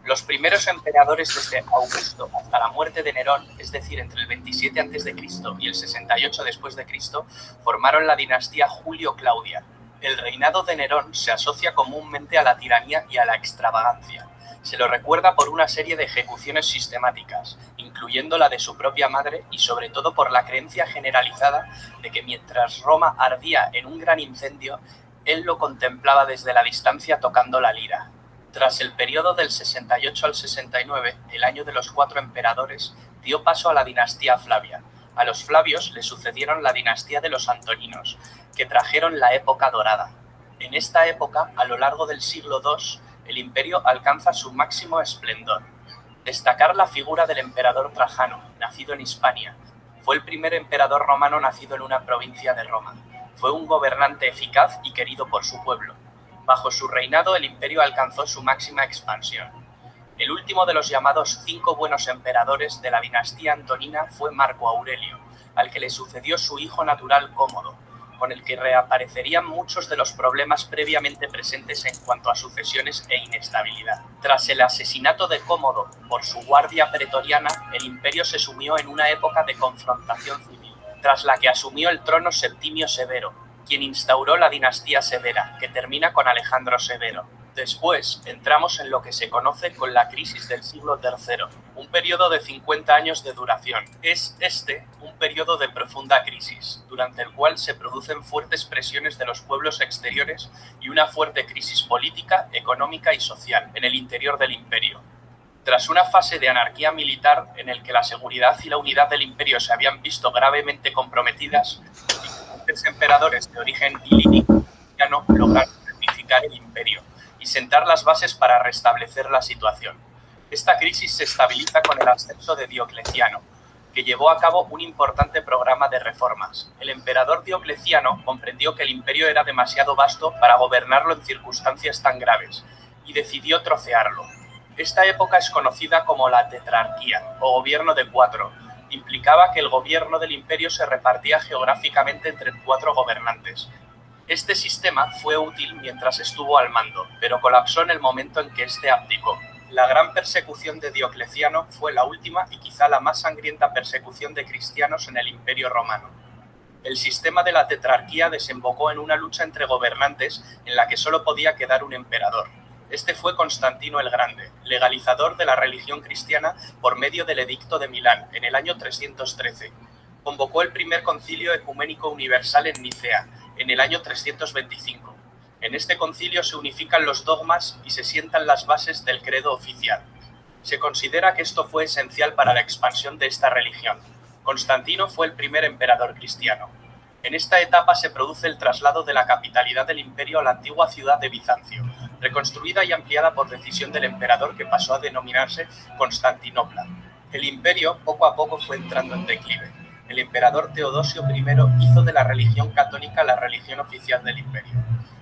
S4: Los primeros emperadores desde Augusto hasta la muerte de Nerón, es decir, entre el 27 a.C. y el 68 después de Cristo, formaron la dinastía Julio-Claudia. El reinado de Nerón se asocia comúnmente a la tiranía y a la extravagancia. Se lo recuerda por una serie de ejecuciones sistemáticas, incluyendo la de su propia madre y sobre todo por la creencia generalizada de que mientras Roma ardía en un gran incendio, él lo contemplaba desde la distancia tocando la lira. Tras el periodo del 68 al 69, el año de los 4 emperadores, dio paso a la dinastía Flavia. A los Flavios le sucedieron la dinastía de los Antoninos, que trajeron la época dorada. En esta época, a lo largo del siglo II, el imperio alcanza su máximo esplendor. Destacar la figura del emperador Trajano, nacido en Hispania. Fue el primer emperador romano nacido en una provincia de Roma. Fue un gobernante eficaz y querido por su pueblo. Bajo su reinado, el imperio alcanzó su máxima expansión. El último de los llamados 5 buenos emperadores de la dinastía antonina fue Marco Aurelio, al que le sucedió su hijo natural Cómodo, con el que reaparecerían muchos de los problemas previamente presentes en cuanto a sucesiones e inestabilidad. Tras el asesinato de Cómodo por su guardia pretoriana, el imperio se sumió en una época de confrontación civil, tras la que asumió el trono Septimio Severo, quien instauró la dinastía Severa, que termina con Alejandro Severo. Después entramos en lo que se conoce con la crisis del siglo III, un periodo de 50 años de duración. Es un periodo de profunda crisis, durante el cual se producen fuertes presiones de los pueblos exteriores y una fuerte crisis política, económica y social en el interior del imperio. Tras una fase de anarquía militar en el que la seguridad y la unidad del imperio se habían visto gravemente comprometidas, los emperadores de origen ilírico lograron unificar el imperio y sentar las bases para restablecer la situación. Esta crisis se estabiliza con el ascenso de Diocleciano, que llevó a cabo un importante programa de reformas. El emperador Diocleciano comprendió que el imperio era demasiado vasto para gobernarlo en circunstancias tan graves y decidió trocearlo. Esta época es conocida como la tetrarquía o gobierno de 4. Implicaba que el gobierno del imperio se repartía geográficamente entre 4 gobernantes. Este sistema fue útil mientras estuvo al mando, pero colapsó en el momento en que éste abdicó. La gran persecución de Diocleciano fue la última y quizá la más sangrienta persecución de cristianos en el Imperio Romano. El sistema de la tetrarquía desembocó en una lucha entre gobernantes en la que solo podía quedar un emperador. Este fue Constantino el Grande, legalizador de la religión cristiana por medio del Edicto de Milán en el año 313. Convocó el primer concilio ecuménico universal en Nicea en el año 325. En este concilio se unifican los dogmas y se sientan las bases del credo oficial. Se considera que esto fue esencial para la expansión de esta religión. Constantino fue el primer emperador cristiano. En esta etapa se produce el traslado de la capitalidad del imperio a la antigua ciudad de Bizancio, reconstruida y ampliada por decisión del emperador que pasó a denominarse Constantinopla. El imperio poco a poco fue entrando en declive. El emperador Teodosio I hizo de la religión católica la religión oficial del imperio.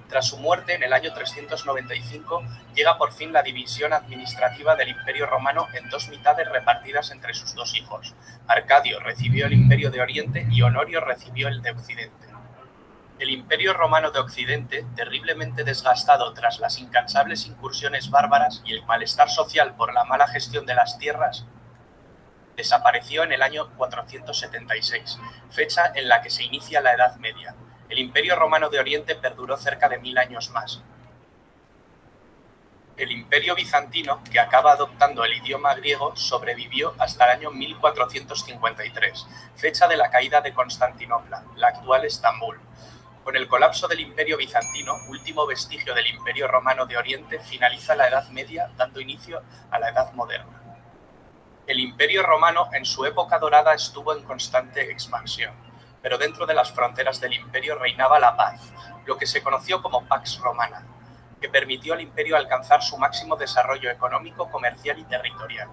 S4: Tras su muerte, en el año 395, llega por fin la división administrativa del Imperio Romano en 2 mitades repartidas entre sus 2 hijos. Arcadio recibió el Imperio de Oriente y Honorio recibió el de Occidente. El Imperio Romano de Occidente, terriblemente desgastado tras las incansables incursiones bárbaras y el malestar social por la mala gestión de las tierras, desapareció en el año 476, fecha en la que se inicia la Edad Media. El Imperio Romano de Oriente perduró cerca de 1000 años más. El Imperio bizantino, que acaba adoptando el idioma griego, sobrevivió hasta el año 1453, fecha de la caída de Constantinopla, la actual Estambul. Con el colapso del Imperio bizantino, último vestigio del Imperio romano de Oriente, finaliza la Edad Media, dando inicio a la Edad Moderna. El Imperio romano en su época dorada estuvo en constante expansión, pero dentro de las fronteras del imperio reinaba la paz, lo que se conoció como Pax Romana, que permitió al imperio alcanzar su máximo desarrollo económico, comercial y territorial.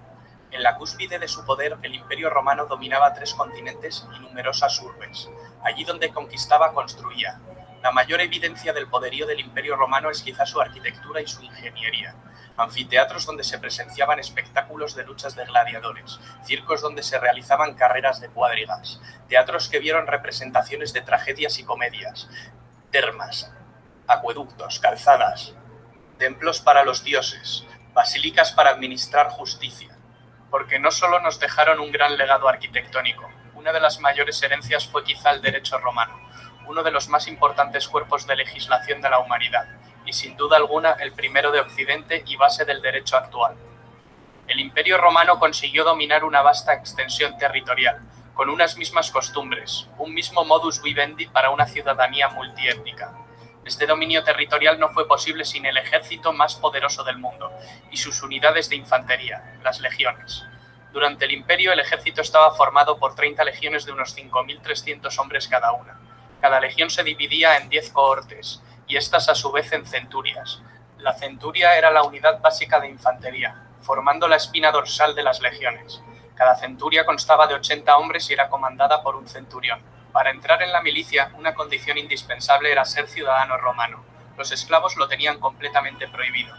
S4: En la cúspide de su poder, el Imperio romano dominaba 3 continentes y numerosas urbes. Allí donde conquistaba, construía. La mayor evidencia del poderío del Imperio romano es quizá su arquitectura y su ingeniería. Anfiteatros donde se presenciaban espectáculos de luchas de gladiadores, circos donde se realizaban carreras de cuadrigas, teatros que vieron representaciones de tragedias y comedias, termas, acueductos, calzadas, templos para los dioses, basílicas para administrar justicia, porque no solo nos dejaron un gran legado arquitectónico, una de las mayores herencias fue quizá el derecho romano, uno de los más importantes cuerpos de legislación de la humanidad, y sin duda alguna el primero de Occidente y base del derecho actual. El Imperio romano consiguió dominar una vasta extensión territorial, con unas mismas costumbres, un mismo modus vivendi para una ciudadanía multiétnica. Este dominio territorial no fue posible sin el ejército más poderoso del mundo y sus unidades de infantería, las legiones. Durante el imperio el ejército estaba formado por 30 legiones de unos 5.300 hombres cada una. Cada legión se dividía en 10 cohortes y estas a su vez en centurias. La centuria era la unidad básica de infantería, formando la espina dorsal de las legiones. Cada centuria constaba de 80 hombres y era comandada por un centurión. Para entrar en la milicia, una condición indispensable era ser ciudadano romano. Los esclavos lo tenían completamente prohibido.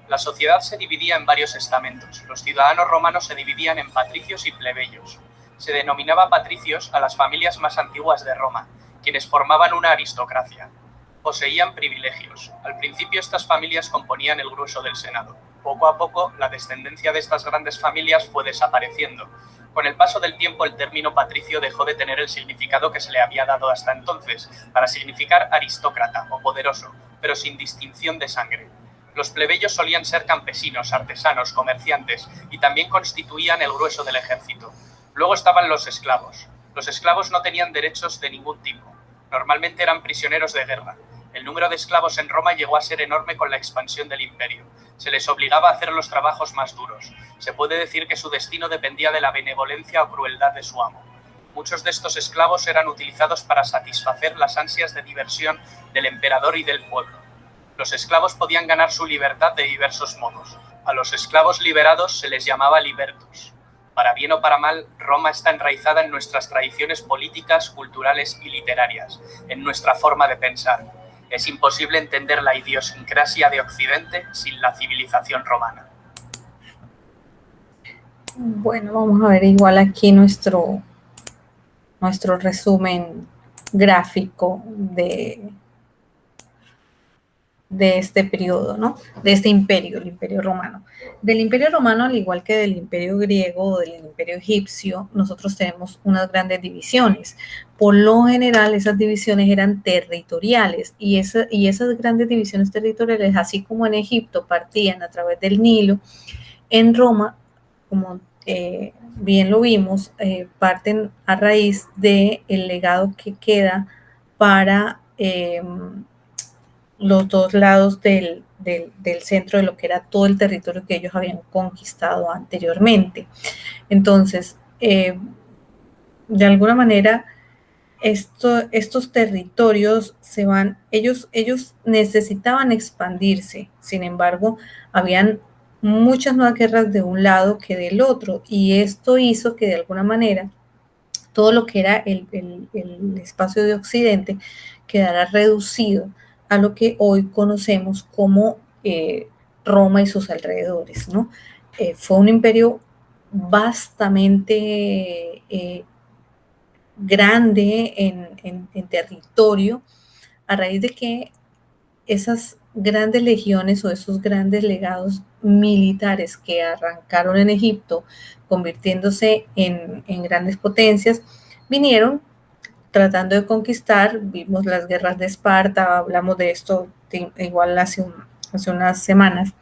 S4: La sociedad se dividía en varios estamentos. Los ciudadanos romanos se dividían en patricios y plebeyos. Se denominaba patricios a las familias más antiguas de Roma, quienes formaban una aristocracia. Poseían privilegios. Al principio estas familias componían el grueso del Senado. Poco a poco, la descendencia de estas grandes familias fue desapareciendo. Con el paso del tiempo, el término patricio dejó de tener el significado que se le había dado hasta entonces, para significar aristócrata o poderoso, pero sin distinción de sangre. Los plebeyos solían ser campesinos, artesanos, comerciantes, y también constituían el grueso del ejército. Luego estaban los esclavos. Los esclavos no tenían derechos de ningún tipo. Normalmente eran prisioneros de guerra. El número de esclavos en Roma llegó a ser enorme con la expansión del imperio. Se les obligaba a hacer los trabajos más duros. Se puede decir que su destino dependía de la benevolencia o crueldad de su amo. Muchos de estos esclavos eran utilizados para satisfacer las ansias de diversión del emperador y del pueblo. Los esclavos podían ganar su libertad de diversos modos. A los esclavos liberados se les llamaba libertos. Para bien o para mal, Roma está enraizada en nuestras tradiciones políticas, culturales y literarias, en nuestra forma de pensar. Es imposible entender la idiosincrasia de Occidente sin la civilización romana.
S1: Bueno, vamos a ver igual aquí nuestro resumen gráfico de este periodo, ¿no? De este imperio, el imperio romano. Del imperio romano, al igual que del imperio griego o del imperio egipcio, nosotros tenemos unas grandes divisiones. Por lo general, esas divisiones eran territoriales y esas grandes divisiones territoriales, así como en Egipto partían a través del Nilo, en Roma, como bien lo vimos, parten a raíz del legado que queda para los dos lados del centro de lo que era todo el territorio que ellos habían conquistado anteriormente. Entonces, de alguna manera, estos territorios ellos necesitaban expandirse. Sin embargo, habían muchas más guerras de un lado que del otro, y esto hizo que de alguna manera todo lo que era el espacio de Occidente quedara reducido a lo que hoy conocemos como Roma y sus alrededores, ¿no? Fue un imperio vastamente grande en territorio, a raíz de que esas grandes legiones o esos grandes legados militares que arrancaron en Egipto, convirtiéndose en grandes potencias, vinieron tratando de conquistar. Vimos las guerras de Esparta, hablamos de esto igual hace unas semanas,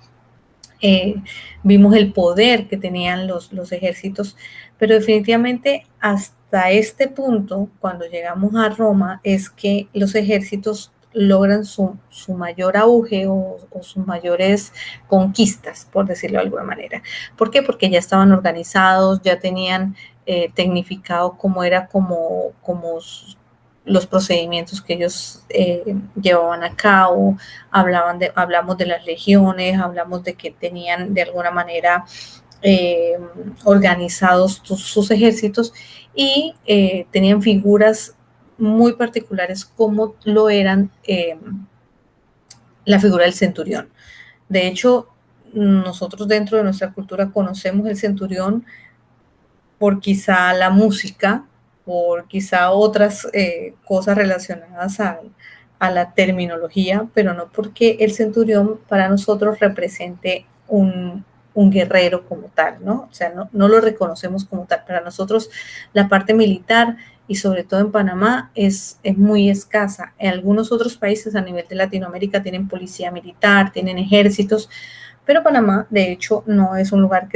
S1: eh, vimos el poder que tenían los ejércitos, pero definitivamente hasta este punto, cuando llegamos a Roma, es que los ejércitos logran su mayor auge o sus mayores conquistas, por decirlo de alguna manera. ¿Por qué? Porque ya estaban organizados, ya tenían tecnificado cómo era como los procedimientos que ellos llevaban a cabo, hablamos de las legiones, hablamos de que tenían de alguna manera organizados sus ejércitos y tenían figuras muy particulares como lo eran la figura del centurión. De hecho, nosotros dentro de nuestra cultura conocemos el centurión por quizá la música, por quizá otras cosas relacionadas a la terminología, pero no porque el centurión para nosotros represente un guerrero como tal, ¿no? O sea, no lo reconocemos como tal. Para nosotros la parte militar y sobre todo en Panamá es muy escasa. En algunos otros países a nivel de Latinoamérica tienen policía militar, tienen ejércitos, pero Panamá, de hecho, no es un lugar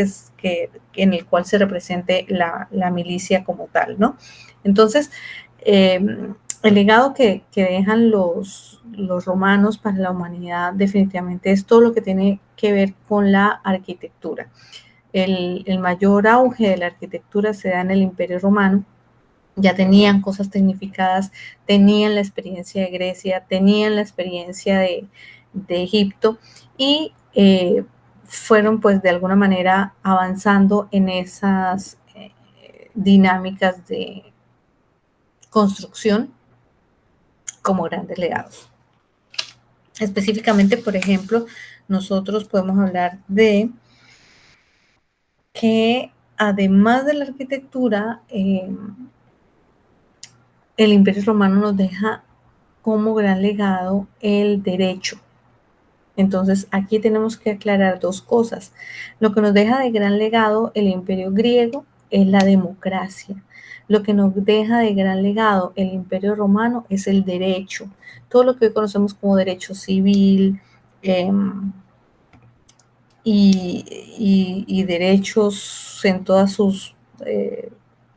S1: en el cual se represente la milicia como tal, ¿no? Entonces, el legado que dejan los romanos para la humanidad definitivamente es todo lo que tiene que ver con la arquitectura. El mayor auge de la arquitectura se da en el Imperio Romano. Ya tenían cosas tecnificadas, tenían la experiencia de Grecia, tenían la experiencia de Egipto y fueron pues de alguna manera avanzando en esas dinámicas de construcción como grandes legados. Específicamente, por ejemplo, nosotros podemos hablar de que además de la arquitectura, el Imperio Romano nos deja como gran legado el derecho. Entonces, aquí tenemos que aclarar dos cosas. Lo que nos deja de gran legado el Imperio griego es la democracia. Lo que nos deja de gran legado el Imperio Romano es el derecho. Todo lo que hoy conocemos como derecho civil y derechos en todas sus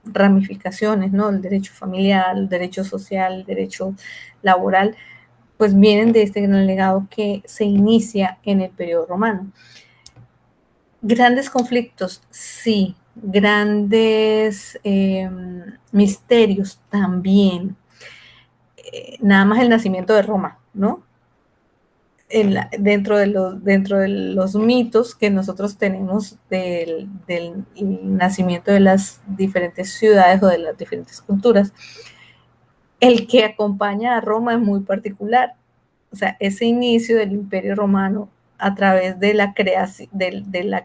S1: ramificaciones, ¿no? El derecho familiar, el derecho social, el derecho laboral, pues vienen de este gran legado que se inicia en el periodo romano. Grandes conflictos, sí. Grandes misterios también. Nada más el nacimiento de Roma, ¿no? Dentro de los mitos que nosotros tenemos del nacimiento de las diferentes ciudades o de las diferentes culturas, el que acompaña a Roma es muy particular. O sea, ese inicio del Imperio Romano a través de la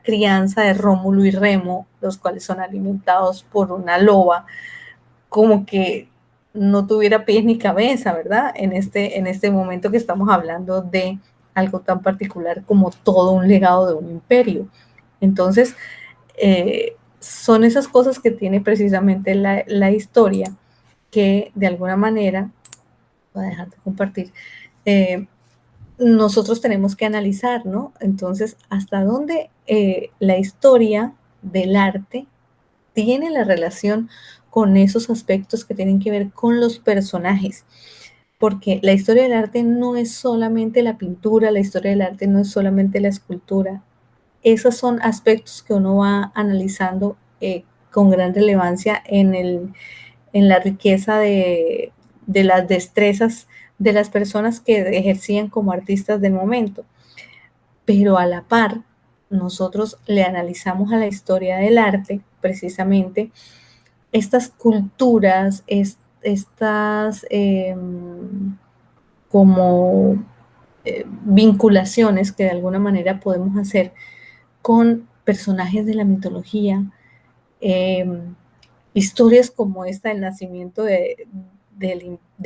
S1: crianza de Rómulo y Remo, los cuales son alimentados por una loba, como que no tuviera pies ni cabeza, ¿verdad? En este momento que estamos hablando de algo tan particular como todo un legado de un imperio. Entonces, son esas cosas que tiene precisamente la historia que de alguna manera, voy a dejar de compartir, nosotros tenemos que analizar, ¿no? Entonces, hasta dónde la historia del arte tiene la relación con esos aspectos que tienen que ver con los personajes. Porque la historia del arte no es solamente la pintura, la historia del arte no es solamente la escultura. Esos son aspectos que uno va analizando con gran relevancia en la riqueza de las destrezas de las personas que ejercían como artistas del momento. Pero a la par, nosotros le analizamos a la historia del arte, precisamente, estas culturas, estas como vinculaciones que de alguna manera podemos hacer con personajes de la mitología, historias como esta del nacimiento de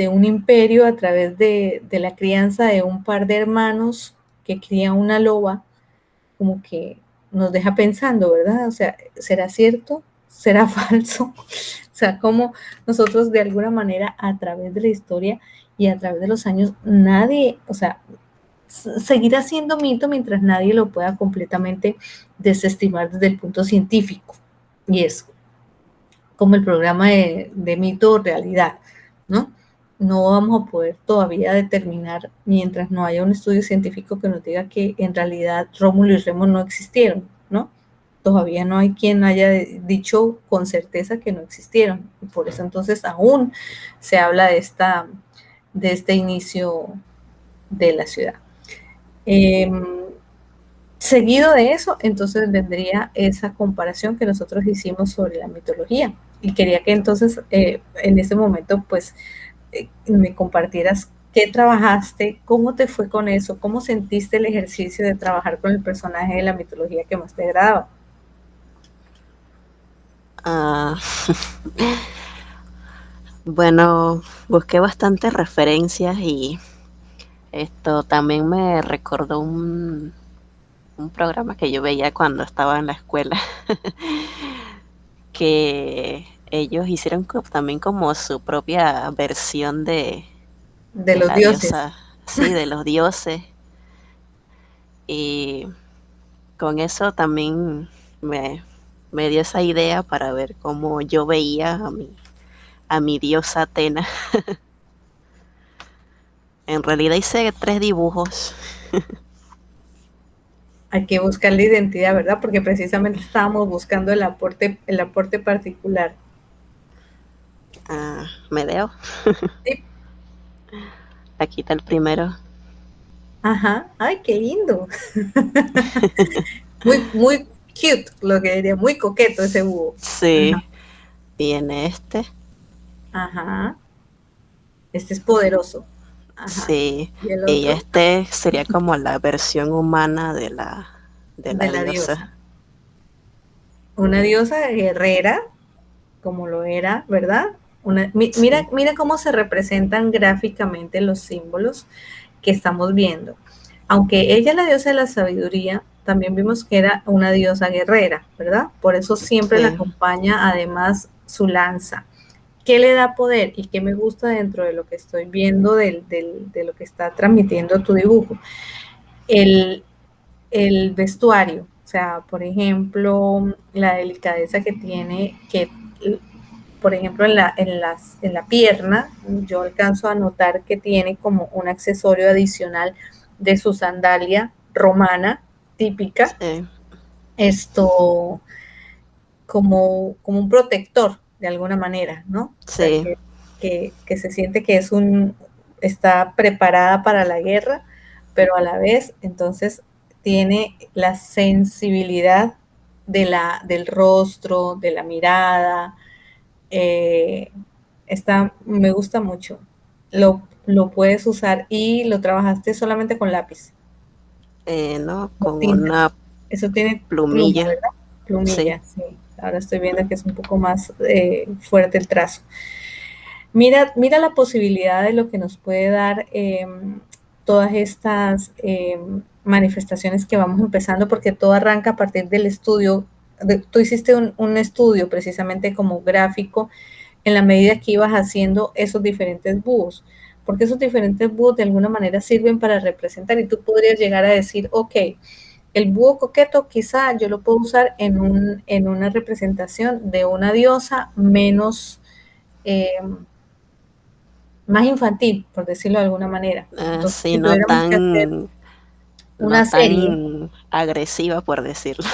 S1: un imperio a través de la crianza de un par de hermanos que crían una loba, como que nos deja pensando, ¿verdad? O sea, ¿será cierto? ¿Será falso? O sea, como nosotros de alguna manera a través de la historia y a través de los años, nadie, o sea, seguirá siendo mito mientras nadie lo pueda completamente desestimar desde el punto científico. Y es como el programa de mito o realidad, ¿no? No vamos a poder todavía determinar, mientras no haya un estudio científico que nos diga que en realidad Rómulo y Remo no existieron, ¿no? Todavía no hay quien haya dicho con certeza que no existieron. Y por eso entonces aún se habla de este inicio de la ciudad. Seguido de eso, entonces vendría esa comparación que nosotros hicimos sobre la mitología. Y quería que entonces, en este momento, pues, me compartieras qué trabajaste, cómo te fue con eso, cómo sentiste el ejercicio de trabajar con el personaje de la mitología que más te agradaba.
S2: Bueno, busqué bastantes referencias y esto también me recordó un programa que yo veía cuando estaba en la escuela, que ellos hicieron también como su propia versión
S1: De
S2: de
S1: los
S2: la
S1: dioses.
S2: diosa, sí, de los dioses. Y con eso también me dio esa idea para ver cómo yo veía a mi diosa Atena. En realidad hice 3 dibujos.
S1: Hay que buscar la identidad, ¿verdad? Porque precisamente estábamos buscando el aporte particular.
S2: Medeo.
S1: Sí.
S2: Aquí está el primero.
S1: Ajá, ay, qué lindo. Muy, muy cute, lo que diría, muy coqueto ese búho. Ajá,
S2: Sí, viene este.
S1: ajá. Este es poderoso. Ajá.
S2: Sí,
S1: Y el
S2: y
S1: otro,
S2: este sería como la versión humana de
S1: de
S2: la
S1: la
S2: diosa.
S1: diosa. Una diosa guerrera, como lo era, ¿verdad? Mira,
S2: Sí,
S1: mira cómo se representan gráficamente los símbolos que estamos viendo. Aunque ella es la diosa de la sabiduría, también vimos que era una diosa guerrera, ¿verdad? Por eso siempre la
S2: sí.
S1: acompaña además su lanza. ¿Qué le da poder y qué me gusta dentro de lo que estoy viendo de lo que está transmitiendo tu dibujo? El, el vestuario, o sea, por ejemplo, la delicadeza que tiene, que por ejemplo en la pierna, yo alcanzo a notar que tiene como un accesorio adicional de su sandalia romana típica,
S2: Sí,
S1: esto como un protector de alguna manera, ¿no? O sea,
S2: sí,
S1: que se siente que está preparada para la guerra, pero a la vez entonces tiene la sensibilidad del rostro, de la mirada. eh, Me gusta mucho. Lo puedes usar y lo trabajaste solamente con lápiz,
S2: no,
S1: con
S2: con
S1: tinta.
S2: una
S1: Eso tiene pluma,
S2: plumilla.
S1: ¿verdad?
S2: Sí,
S1: Plumilla, sí. Ahora estoy viendo que es un poco más fuerte el trazo. Mira la posibilidad de lo que nos puede dar todas estas manifestaciones que vamos empezando, porque todo arranca a partir del estudio. Tú hiciste un estudio precisamente como gráfico en la medida que ibas haciendo esos diferentes búhos, porque esos diferentes búhos de alguna manera sirven para representar y tú podrías llegar a decir, ok, el búho coqueto quizá yo lo puedo usar en una representación de una diosa menos, eh, más infantil, por decirlo de alguna manera. Entonces,
S2: sí,
S1: si tuviéramos que hacer
S2: no
S1: una serie,
S2: tan agresiva por decirlo.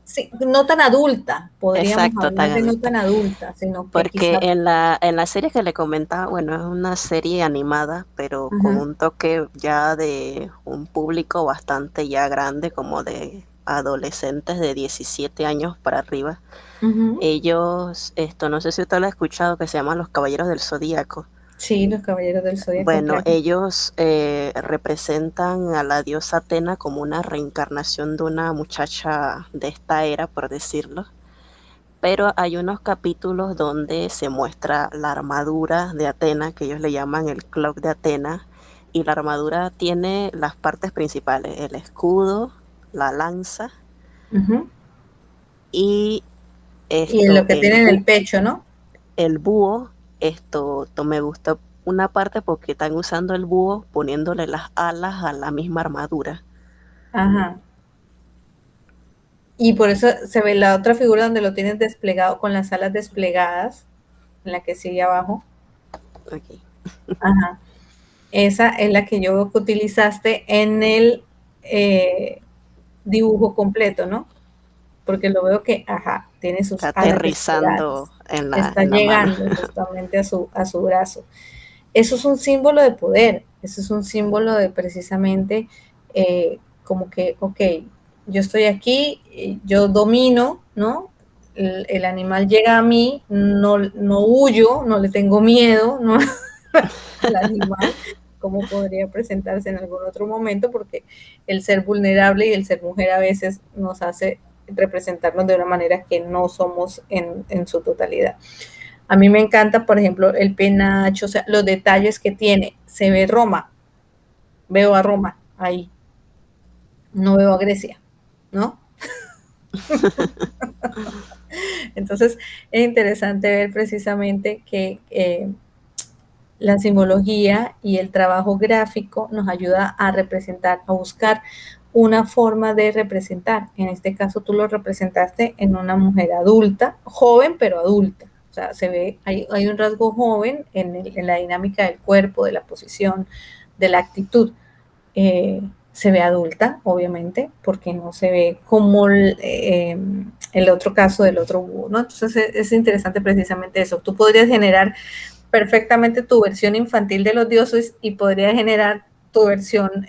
S1: sí, no tan adulta, podríamos
S2: Exacto,
S1: hablar
S2: tan
S1: de no
S2: adulta.
S1: tan adulta, sino que
S2: Porque
S1: quizá,
S2: en la serie que le comentaba, bueno, es una serie animada, pero con
S1: uh-huh,
S2: un toque ya de un público bastante ya grande, como de adolescentes de 17 años para arriba.
S1: uh-huh.
S2: Ellos, no sé si usted lo ha escuchado, que se llaman Los Caballeros del Zodíaco.
S1: Sí, los caballeros del zodiaco,
S2: Bueno,
S1: claro.
S2: ellos representan a la diosa Atena como una reencarnación de una muchacha de esta era, por decirlo. Pero hay unos capítulos donde se muestra la armadura de Atena, que ellos le llaman el cloak de Atena, y la armadura tiene las partes principales, el escudo, la lanza
S1: Uh-huh.
S2: y
S1: Y lo que tiene en el pecho, ¿no?
S2: el búho, me gusta una parte porque están usando el búho poniéndole las alas a la misma armadura.
S1: Ajá. Y por eso se ve la otra figura donde lo tienes desplegado con las alas desplegadas, en la que sigue abajo.
S2: Okay.
S1: Ajá. Esa es la que yo veo que utilizaste en el dibujo completo, ¿no? Porque lo veo que, ajá, tiene sus
S2: Está
S1: alas
S2: aterrizando
S1: desplegadas.
S2: en
S1: Está
S2: la mano.
S1: llegando justamente a su brazo. Eso es un símbolo de poder, eso es un símbolo de precisamente como que, ok, yo estoy aquí, yo domino, ¿no? El animal llega a mí, no huyo, no le tengo miedo, ¿no? Al animal, como podría presentarse en algún otro momento, porque el ser vulnerable y el ser mujer a veces nos hace representarnos de una manera que no somos en su totalidad. A mí me encanta, por ejemplo, el penacho, o sea, los detalles que tiene. Se ve Roma, veo a Roma ahí, no veo a Grecia, ¿no? Entonces, es interesante ver precisamente que la simbología y el trabajo gráfico nos ayuda a representar, a buscar una forma de representar. En este caso, tú lo representaste en una mujer adulta, joven, pero adulta. O sea, se ve, hay un rasgo joven en la dinámica del cuerpo, de la posición, de la actitud. Se ve adulta, obviamente, porque no se ve como el otro caso del otro búho, ¿no? Entonces es interesante precisamente eso. Tú podrías generar perfectamente tu versión infantil de los dioses y podrías generar tu versión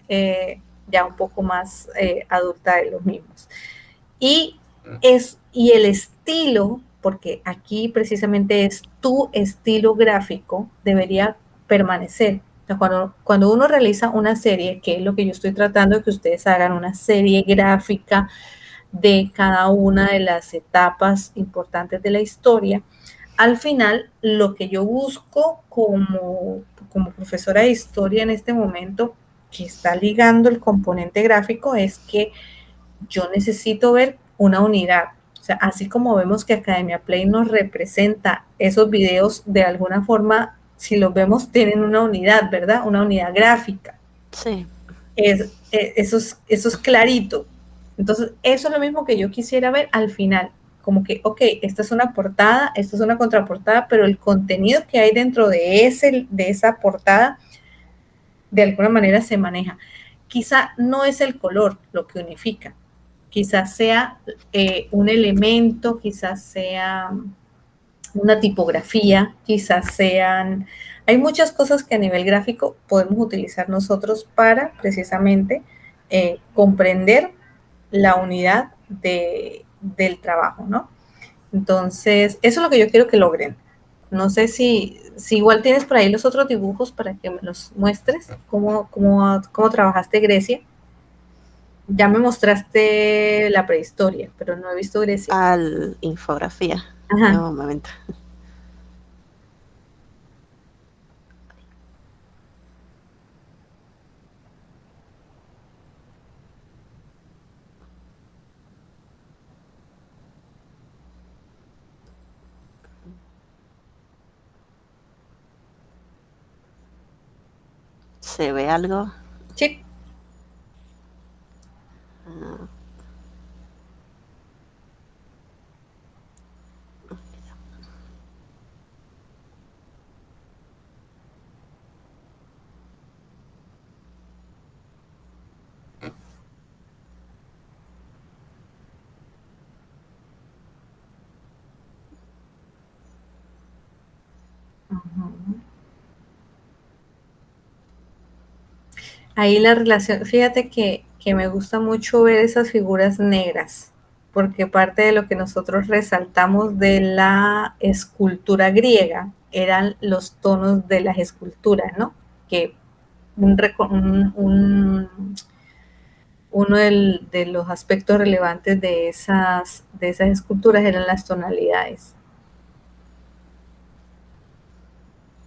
S1: ya un poco más adulta de los mismos. Y el estilo, porque aquí precisamente es tu estilo gráfico, debería permanecer. O sea, cuando uno realiza una serie, que es lo que yo estoy tratando de que ustedes hagan, una serie gráfica de cada una de las etapas importantes de la historia, al final lo que yo busco como profesora de historia en este momento, que está ligando el componente gráfico, es que yo necesito ver una unidad. O sea, así como vemos que Academia Play nos representa esos videos, de alguna forma, si los vemos, tienen una unidad, ¿verdad? Una unidad gráfica.
S2: Sí.
S1: Eso es clarito. Entonces, eso es lo mismo que yo quisiera ver al final. Como que, ok, esta es una portada, esta es una contraportada, pero el contenido que hay dentro de esa portada, de alguna manera se maneja. Quizá no es el color lo que unifica, quizás sea un elemento, quizás sea una tipografía, quizás sean... Hay muchas cosas que a nivel gráfico podemos utilizar nosotros para precisamente comprender la unidad del trabajo, ¿no? Entonces, eso es lo que yo quiero que logren. No sé si igual tienes por ahí los otros dibujos para que me los muestres, cómo trabajaste Grecia. Ya me mostraste la prehistoria, pero no he visto Grecia.
S2: Al infografía.
S1: Ajá.
S2: No, un momento. ¿Se ve algo?
S1: Sí.
S2: Ah,
S1: Ahí la relación, fíjate que me gusta mucho ver esas figuras negras, porque parte de lo que nosotros resaltamos de la escultura griega eran los tonos de las esculturas, ¿no? Que uno de los aspectos relevantes de esas esculturas eran las tonalidades.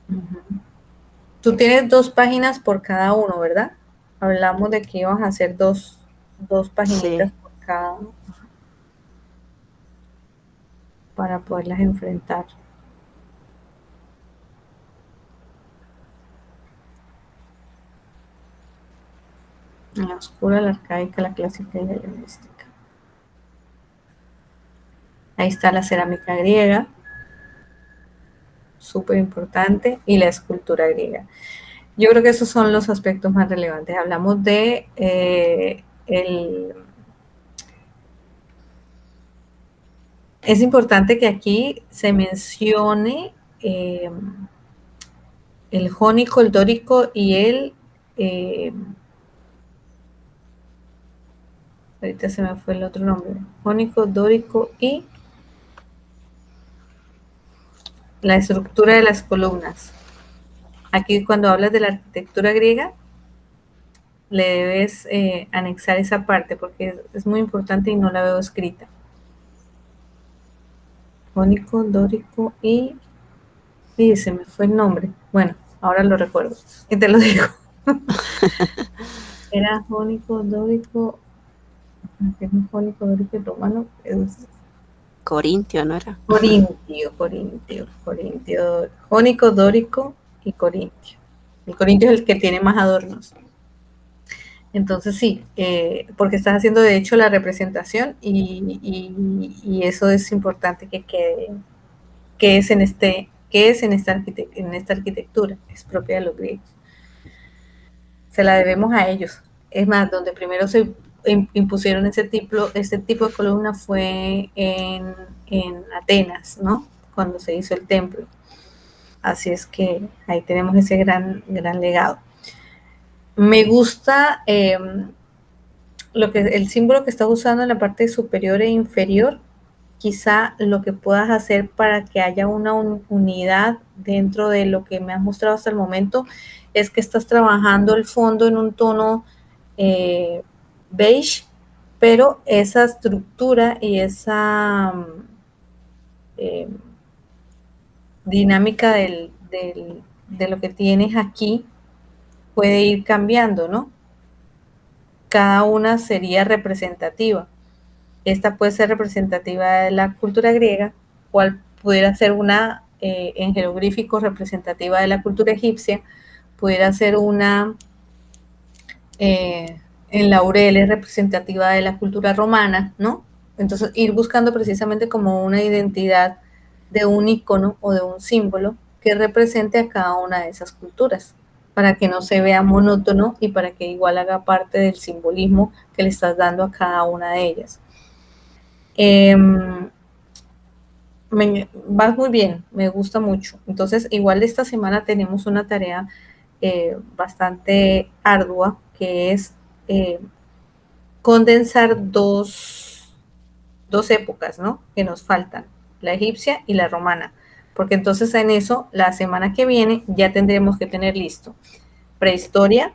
S1: Uh-huh. Tú tienes 2 páginas por cada uno, ¿verdad? Hablamos de que íbamos a hacer dos paginitas
S2: sí.
S1: por cada uno para poderlas enfrentar. La oscura, la arcaica, la clásica y la helenística. Ahí está la cerámica griega, súper importante, y la escultura griega. Yo creo que esos son los aspectos más relevantes. Hablamos de es importante que aquí se mencione el jónico, el dórico y ahorita se me fue el otro nombre, jónico, dórico y la estructura de las columnas. Aquí cuando hablas de la arquitectura griega, le debes anexar esa parte porque es muy importante y no la veo escrita. Jónico, dórico y se me fue el nombre. Bueno, ahora lo recuerdo y te lo digo. Era jónico, dórico, jónico, dórico y romano.
S2: Corintio, ¿no era?
S1: Corintio. Jónico, dórico y corintio. El corintio es el que tiene más adornos. Entonces sí, porque estás haciendo de hecho la representación y eso es importante que quede, que es en esta arquitectura, es propia de los griegos. Se la debemos a ellos. Es más, donde primero se impusieron este tipo de columna fue en Atenas, ¿no? Cuando se hizo el templo. Así es que ahí tenemos ese gran legado. Me gusta el símbolo que estás usando en la parte superior e inferior. Quizá lo que puedas hacer para que haya una unidad dentro de lo que me has mostrado hasta el momento es que estás trabajando el fondo en un tono beige, pero esa estructura y esa dinámica de lo que tienes aquí puede ir cambiando, ¿no? Cada una sería representativa. Esta puede ser representativa de la cultura griega, cual pudiera ser una en jeroglíficos representativa de la cultura egipcia, pudiera ser una en laureles representativa de la cultura romana, ¿no? Entonces ir buscando precisamente como una identidad de un icono o de un símbolo que represente a cada una de esas culturas, para que no se vea monótono y para que igual haga parte del simbolismo que le estás dando a cada una de ellas. Vas muy bien, me gusta mucho. Entonces, igual esta semana tenemos una tarea bastante ardua, que es condensar dos épocas, ¿no? Que nos faltan, la egipcia y la romana. Porque entonces en eso, la semana que viene, ya tendremos que tener listo prehistoria,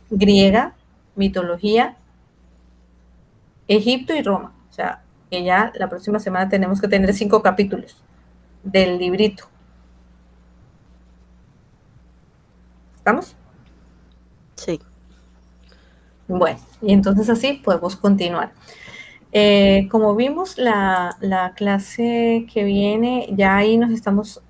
S1: griega, mitología, Egipto y Roma. O sea, que ya la próxima semana tenemos que tener 5 capítulos del librito. ¿Estamos?
S2: Sí.
S1: Bueno, y entonces así podemos continuar. Como vimos, la clase que viene, ya ahí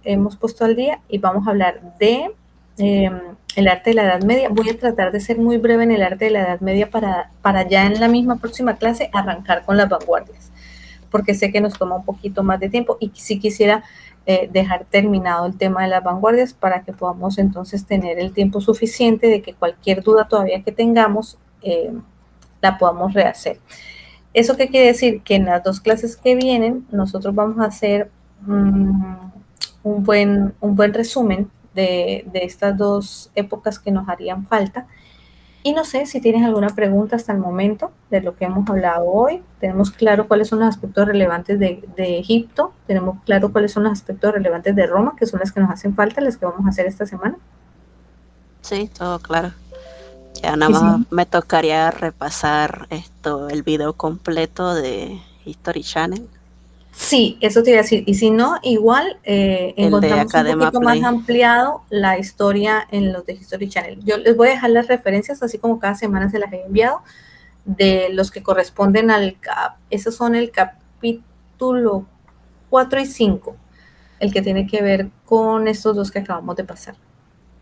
S1: hemos puesto al día y vamos a hablar de el arte de la Edad Media. Voy a tratar de ser muy breve en el arte de la Edad Media para ya en la misma próxima clase arrancar con las vanguardias, porque sé que nos toma un poquito más de tiempo y sí quisiera dejar terminado el tema de las vanguardias para que podamos entonces tener el tiempo suficiente de que cualquier duda todavía que tengamos la podamos rehacer. ¿Eso qué quiere decir? Que en las 2 clases que vienen nosotros vamos a hacer un buen resumen de estas 2 épocas que nos harían falta. Y no sé si tienes alguna pregunta hasta el momento de lo que hemos hablado hoy. Tenemos claro cuáles son los aspectos relevantes de Egipto, tenemos claro cuáles son los aspectos relevantes de Roma, que son las que nos hacen falta, las que vamos a hacer esta semana.
S2: Sí, todo claro. Ya nada más me tocaría repasar el video completo de History Channel.
S1: Sí, eso te iba a decir. Y si no, igual encontramos un poquito más ampliado la historia en los de History Channel. Yo les voy a dejar las referencias, así como cada semana se las he enviado, de los que corresponden esos son el capítulo 4 y 5, el que tiene que ver con estos 2 que acabamos de pasar.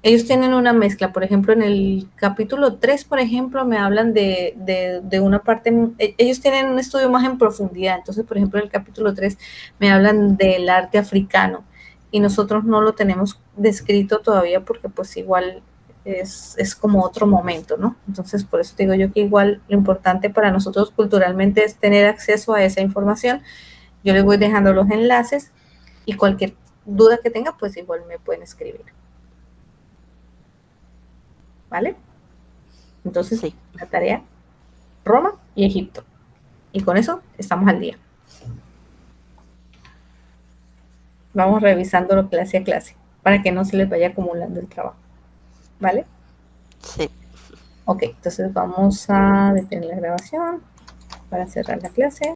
S1: ellos tienen una mezcla. Por ejemplo, en el capítulo 3, por ejemplo, me hablan de una parte, ellos tienen un estudio más en profundidad. Entonces, por ejemplo, en el capítulo 3 me hablan del arte africano y nosotros no lo tenemos descrito todavía porque pues igual es como otro momento, ¿no? Entonces, por eso digo yo que igual lo importante para nosotros culturalmente es tener acceso a esa información. Yo les voy dejando los enlaces y cualquier duda que tenga, pues igual me pueden escribir. ¿Vale? Entonces,
S2: Sí.
S1: la tarea, Roma y Egipto. Y con eso estamos al día. Vamos revisando clase a clase para que no se les vaya acumulando el trabajo. ¿Vale?
S2: Sí.
S1: Ok, entonces vamos a detener la grabación para cerrar la clase.